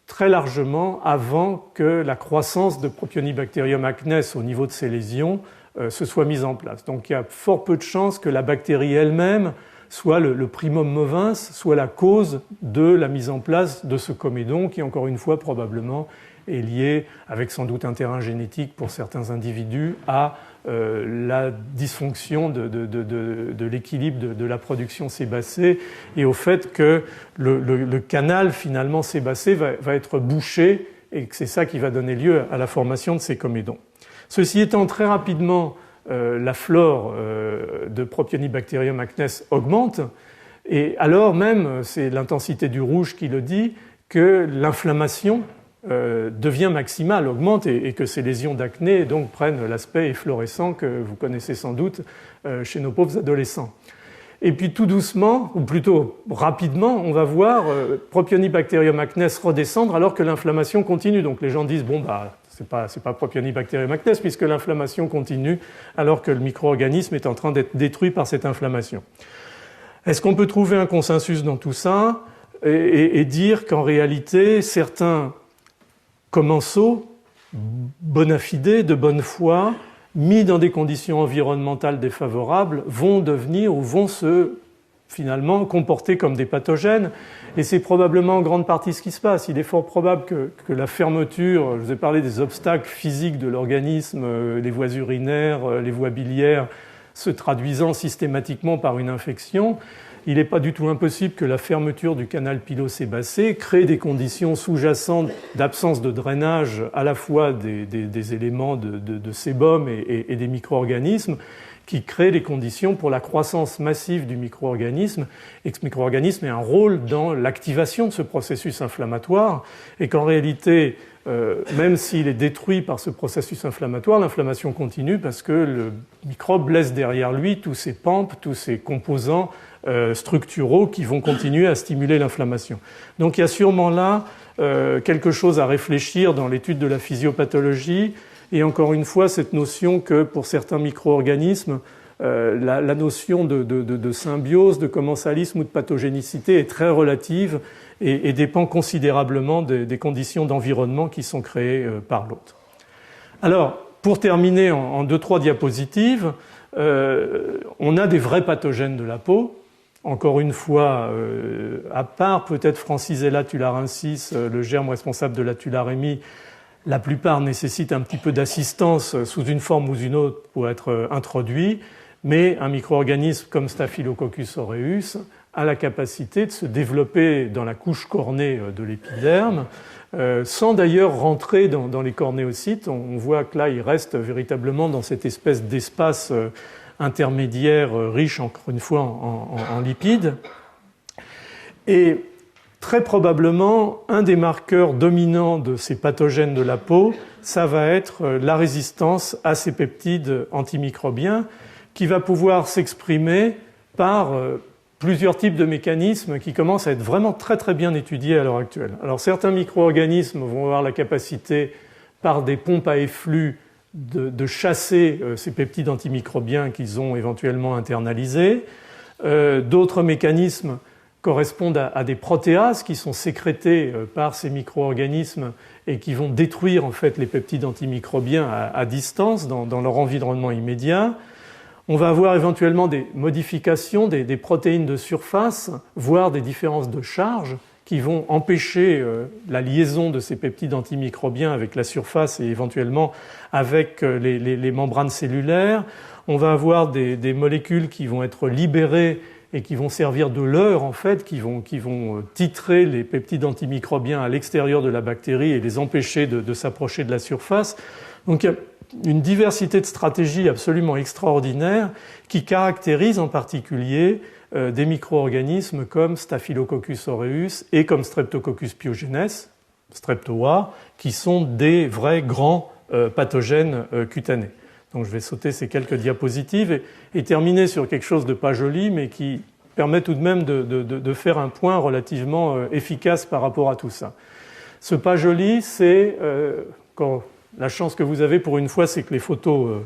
très largement avant que la croissance de Propionibacterium acnes au niveau de ces lésions se soit mise en place. Donc il y a fort peu de chances que la bactérie elle-même soit le primum movens, soit la cause de la mise en place de ce comédon qui, encore une fois, probablement est lié, avec sans doute un terrain génétique pour certains individus, à la dysfonction de l'équilibre de la production sébacée et au fait que le canal finalement sébacé va être bouché et que c'est ça qui va donner lieu à la formation de ces comédons. Ceci étant, très rapidement, la flore de Propionibacterium acnes augmente et alors même, c'est l'intensité du rouge qui le dit, que l'inflammation devient maximale, augmente et que ces lésions d'acné donc prennent l'aspect efflorescent que vous connaissez sans doute chez nos pauvres adolescents. Et puis tout doucement, ou plutôt rapidement, on va voir Propionibacterium acnes redescendre alors que l'inflammation continue. Donc les gens disent bon bah c'est pas Propionibacterium acnes puisque l'inflammation continue alors que le micro-organisme est en train d'être détruit par cette inflammation. Est-ce qu'on peut trouver un consensus dans tout ça et dire qu'en réalité certains commensaux, bona fide, de bonne foi, mis dans des conditions environnementales défavorables, vont devenir ou vont se finalement comportés comme des pathogènes. Et c'est probablement en grande partie ce qui se passe. Il est fort probable que la fermeture, je vous ai parlé des obstacles physiques de l'organisme, les voies urinaires, les voies biliaires, se traduisant systématiquement par une infection. Il n'est pas du tout impossible que la fermeture du canal pilosébacé crée des conditions sous-jacentes d'absence de drainage à la fois des éléments de sébum et des micro-organismes qui créent les conditions pour la croissance massive du micro-organisme et que ce micro-organisme ait un rôle dans l'activation de ce processus inflammatoire et qu'en réalité, même s'il est détruit par ce processus inflammatoire, l'inflammation continue parce que le microbe laisse derrière lui tous ses pampes, tous ses composants structuraux qui vont continuer à stimuler l'inflammation. Donc il y a sûrement là quelque chose à réfléchir dans l'étude de la physiopathologie et encore une fois cette notion que pour certains micro-organismes la notion de symbiose, de commensalisme ou de pathogénicité est très relative et dépend considérablement des conditions d'environnement qui sont créées par l'hôte. Alors, pour terminer en 2-3 diapositives, on a des vrais pathogènes de la peau. Encore une fois, à part peut-être Francisella tularensis, le germe responsable de la tularémie, la plupart nécessitent un petit peu d'assistance sous une forme ou une autre pour être introduits, mais un micro-organisme comme Staphylococcus aureus a la capacité de se développer dans la couche cornée de l'épiderme, sans d'ailleurs rentrer dans les cornéocytes. On voit que là, il reste véritablement dans cette espèce d'espace intermédiaire riche, encore une fois, en lipides. Et très probablement, un des marqueurs dominants de ces pathogènes de la peau, ça va être la résistance à ces peptides antimicrobiens qui va pouvoir s'exprimer par plusieurs types de mécanismes qui commencent à être vraiment très très bien étudiés à l'heure actuelle. Alors certains micro-organismes vont avoir la capacité, par des pompes à efflux, de chasser ces peptides antimicrobiens qu'ils ont éventuellement internalisés. D'autres mécanismes correspondent à des protéases qui sont sécrétées par ces micro-organismes et qui vont détruire en fait les peptides antimicrobiens à distance dans leur environnement immédiat. On va avoir éventuellement des modifications des protéines de surface, voire des différences de charge qui vont empêcher la liaison de ces peptides antimicrobiens avec la surface et éventuellement avec les membranes cellulaires. On va avoir des molécules qui vont être libérées et qui vont servir de leurre, en fait, qui vont titrer les peptides antimicrobiens à l'extérieur de la bactérie et les empêcher de s'approcher de la surface. Donc il y a une diversité de stratégies absolument extraordinaires qui caractérisent en particulier des micro-organismes comme Staphylococcus aureus et comme Streptococcus pyogenes, Streptoa, qui sont des vrais grands pathogènes cutanés. Donc je vais sauter ces quelques diapositives et terminer sur quelque chose de pas joli, mais qui permet tout de même de faire un point relativement efficace par rapport à tout ça. Ce pas joli, c'est la chance que vous avez pour une fois, c'est que les photos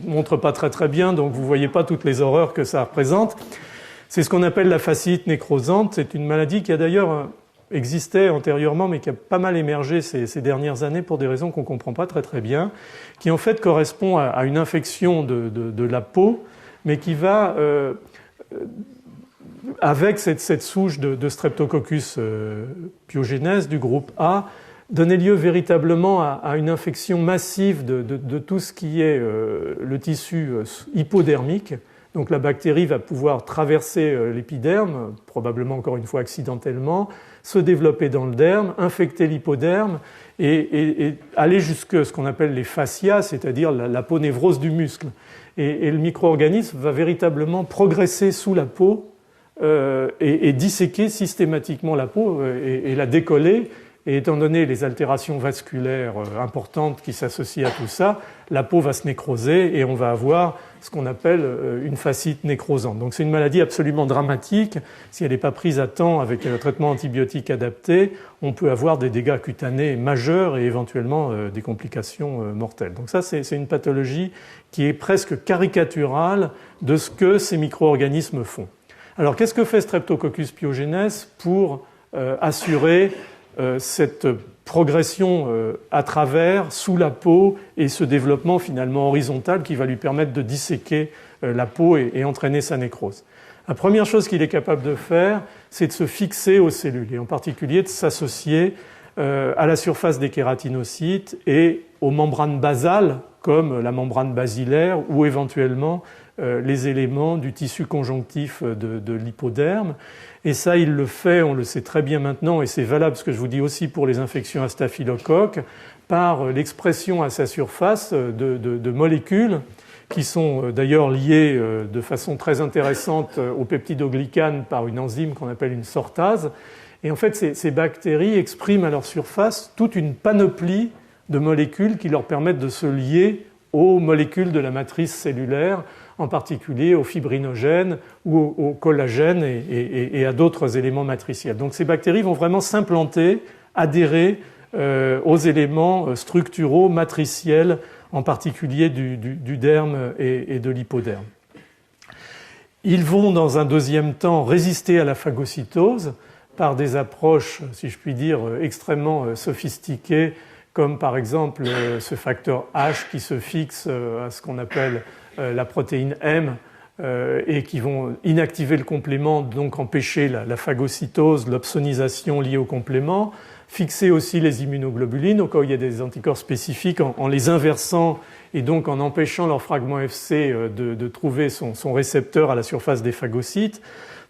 montrent pas très très bien, donc vous voyez pas toutes les horreurs que ça représente. C'est ce qu'on appelle la fasciite nécrosante. C'est une maladie qui a d'ailleurs existait antérieurement, mais qui a pas mal émergé ces dernières années pour des raisons qu'on comprend pas très très bien, qui en fait correspond à une infection de la peau, mais qui va avec cette souche de Streptococcus pyogenes du groupe A, donner lieu véritablement à une infection massive de tout ce qui est le tissu hypodermique. Donc la bactérie va pouvoir traverser l'épiderme, probablement encore une fois accidentellement, se développer dans le derme, infecter l'hypoderme et aller jusque ce qu'on appelle les fascias, c'est-à-dire la peau névrose du muscle. Et le micro-organisme va véritablement progresser sous la peau et disséquer systématiquement la peau et la décoller. Et étant donné les altérations vasculaires importantes qui s'associent à tout ça, la peau va se nécroser et on va avoir ce qu'on appelle une fasciite nécrosante. Donc c'est une maladie absolument dramatique. Si elle n'est pas prise à temps avec un traitement antibiotique adapté, on peut avoir des dégâts cutanés majeurs et éventuellement des complications mortelles. Donc ça, c'est une pathologie qui est presque caricaturale de ce que ces micro-organismes font. Alors qu'est-ce que fait Streptococcus pyogenes pour assurer cette progression à travers, sous la peau, et ce développement finalement horizontal qui va lui permettre de disséquer la peau et entraîner sa nécrose. La première chose qu'il est capable de faire, c'est de se fixer aux cellules, et en particulier de s'associer à la surface des kératinocytes et aux membranes basales, comme la membrane basilaire ou éventuellement les éléments du tissu conjonctif de l'hypoderme. Et ça, il le fait, on le sait très bien maintenant, et c'est valable, ce que je vous dis aussi pour les infections à staphylocoque, par l'expression à sa surface de molécules qui sont d'ailleurs liées de façon très intéressante au peptidoglycane par une enzyme qu'on appelle une sortase. Et en fait, ces bactéries expriment à leur surface toute une panoplie de molécules qui leur permettent de se lier aux molécules de la matrice cellulaire, en particulier aux fibrinogènes ou au collagène et à d'autres éléments matriciels. Donc ces bactéries vont vraiment s'implanter, adhérer aux éléments structuraux, matriciels, en particulier du derme et de l'hypoderme. Ils vont dans un deuxième temps résister à la phagocytose par des approches, si je puis dire, extrêmement sophistiquées, comme par exemple ce facteur H qui se fixe à ce qu'on appelle la protéine M et qui vont inactiver le complément, donc empêcher la phagocytose, l'opsonisation liée au complément, fixer aussi les immunoglobulines au cas où il y a des anticorps spécifiques en les inversant et donc en empêchant leur fragment FC de trouver son récepteur à la surface des phagocytes.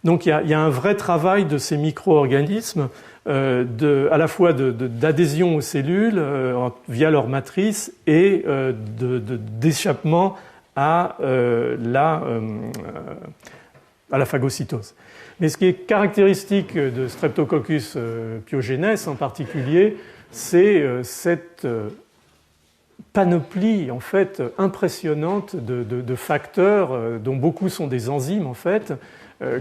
Donc il y a un vrai travail de ces micro-organismes à la fois d'adhésion aux cellules via leur matrice et d'échappement à la phagocytose. Mais ce qui est caractéristique de Streptococcus pyogenes en particulier, c'est cette panoplie en fait impressionnante de facteurs dont beaucoup sont des enzymes en fait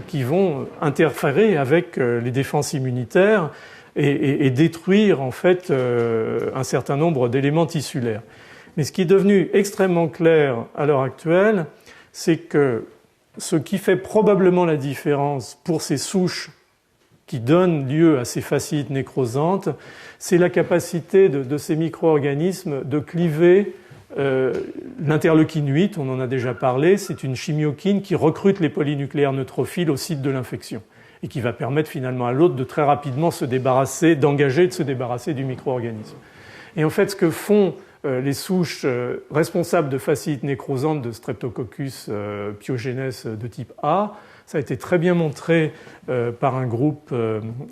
qui vont interférer avec les défenses immunitaires et détruire en fait un certain nombre d'éléments tissulaires. Mais ce qui est devenu extrêmement clair à l'heure actuelle, c'est que ce qui fait probablement la différence pour ces souches qui donnent lieu à ces fasciites nécrosantes, c'est la capacité de ces micro-organismes de cliver l'interleukine 8, on en a déjà parlé, c'est une chimiokine qui recrute les polynucléaires neutrophiles au site de l'infection et qui va permettre finalement à l'autre de très rapidement se débarrasser, d'engager, de se débarrasser du micro-organisme. Et en fait, ce que font les souches responsables de fasciites nécrosantes de Streptococcus pyogenes de type A, ça a été très bien montré par un groupe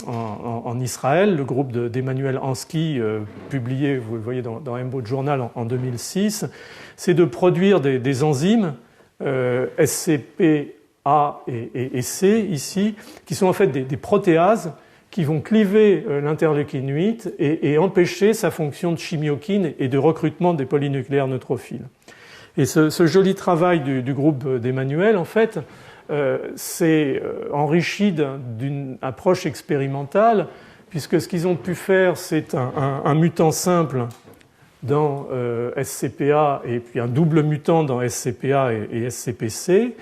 en Israël, le groupe d'Emmanuel Ansky, publié, vous le voyez dans Embod Journal en 2006, c'est de produire des enzymes SCPA et C ici, qui sont en fait des protéases qui vont cliver l'interleukine 8 et empêcher sa fonction de chimiokine et de recrutement des polynucléaires neutrophiles. Et ce joli travail du groupe d'Emmanuel, en fait, s'est enrichi d'une approche expérimentale, puisque ce qu'ils ont pu faire, c'est un mutant simple dans SCPA et puis un double mutant dans SCPA et SCPC,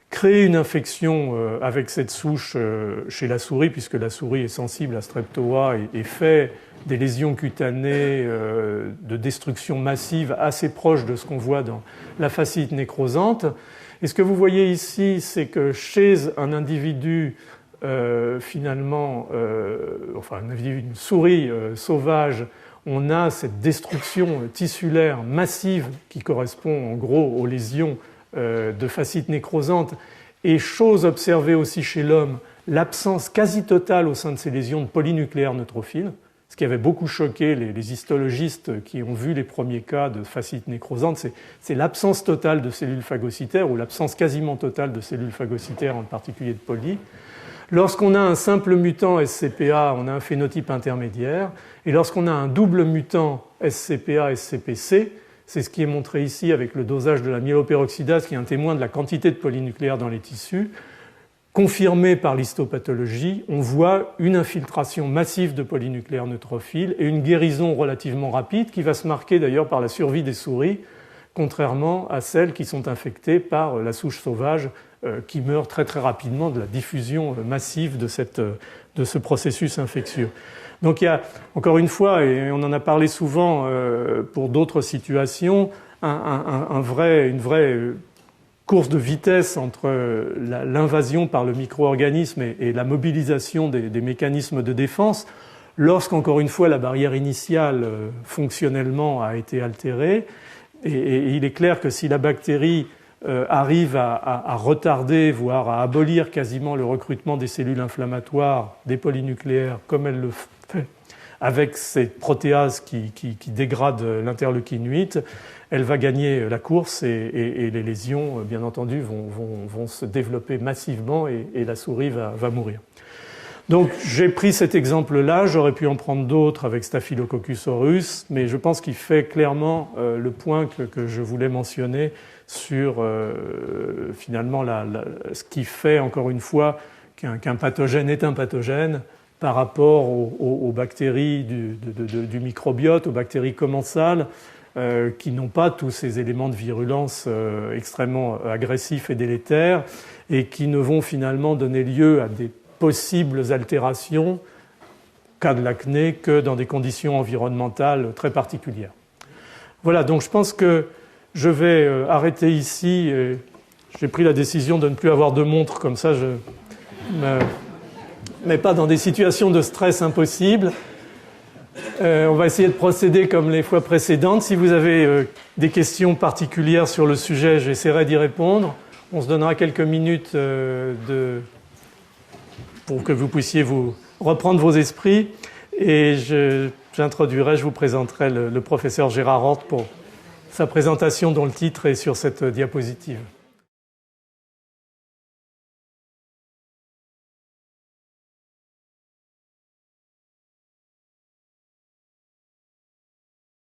créer une infection avec cette souche chez la souris, puisque la souris est sensible à Streptoa et fait des lésions cutanées de destruction massive assez proches de ce qu'on voit dans la fasciite nécrosante. Et ce que vous voyez ici, c'est que chez un individu, une souris sauvage, on a cette destruction tissulaire massive qui correspond en gros aux lésions de fasciite nécrosante. Et chose observée aussi chez l'homme, l'absence quasi totale au sein de ces lésions de polynucléaires neutrophiles, ce qui avait beaucoup choqué les histologistes qui ont vu les premiers cas de fasciite nécrosante, c'est l'absence totale de cellules phagocytaires ou l'absence quasiment totale de cellules phagocytaires, en particulier de poly. Lorsqu'on a un simple mutant SCPA, on a un phénotype intermédiaire, et lorsqu'on a un double mutant SCPA-SCPC, c'est ce qui est montré ici avec le dosage de la myéloperoxydase, qui est un témoin de la quantité de polynucléaires dans les tissus, confirmé par l'histopathologie, on voit une infiltration massive de polynucléaires neutrophiles et une guérison relativement rapide qui va se marquer d'ailleurs par la survie des souris, contrairement à celles qui sont infectées par la souche sauvage qui meurt très très rapidement de la diffusion massive de ce processus infectieux. Donc il y a, encore une fois, et on en a parlé souvent pour d'autres situations, une vraie course de vitesse entre l'invasion par le micro-organisme et la mobilisation des mécanismes de défense, lorsqu'encore une fois la barrière initiale fonctionnellement a été altérée. Et il est clair que si la bactérie arrive à retarder, voire à abolir quasiment le recrutement des cellules inflammatoires, des polynucléaires, comme elle le fait avec ces protéases qui dégradent l'interleukine 8, elle va gagner la course et les lésions, bien entendu, vont se développer massivement et la souris va mourir. Donc j'ai pris cet exemple-là, j'aurais pu en prendre d'autres avec Staphylococcus aureus, mais je pense qu'il fait clairement le point que je voulais mentionner sur finalement ce qui fait, encore une fois, qu'un pathogène est un pathogène par rapport aux bactéries du microbiote, aux bactéries commensales, qui n'ont pas tous ces éléments de virulence extrêmement agressifs et délétères, et qui ne vont finalement donner lieu à des possibles altérations, cas de l'acné, que dans des conditions environnementales très particulières. Voilà, donc je pense que je vais arrêter ici. J'ai pris la décision de ne plus avoir de montre, comme ça je me mets pas dans des situations de stress impossibles. On va essayer de procéder comme les fois précédentes. Si vous avez des questions particulières sur le sujet, j'essaierai d'y répondre. On se donnera quelques minutes pour que vous puissiez vous reprendre vos esprits. Et je vous présenterai le professeur Gérard Hort pour sa présentation dont le titre est sur cette diapositive.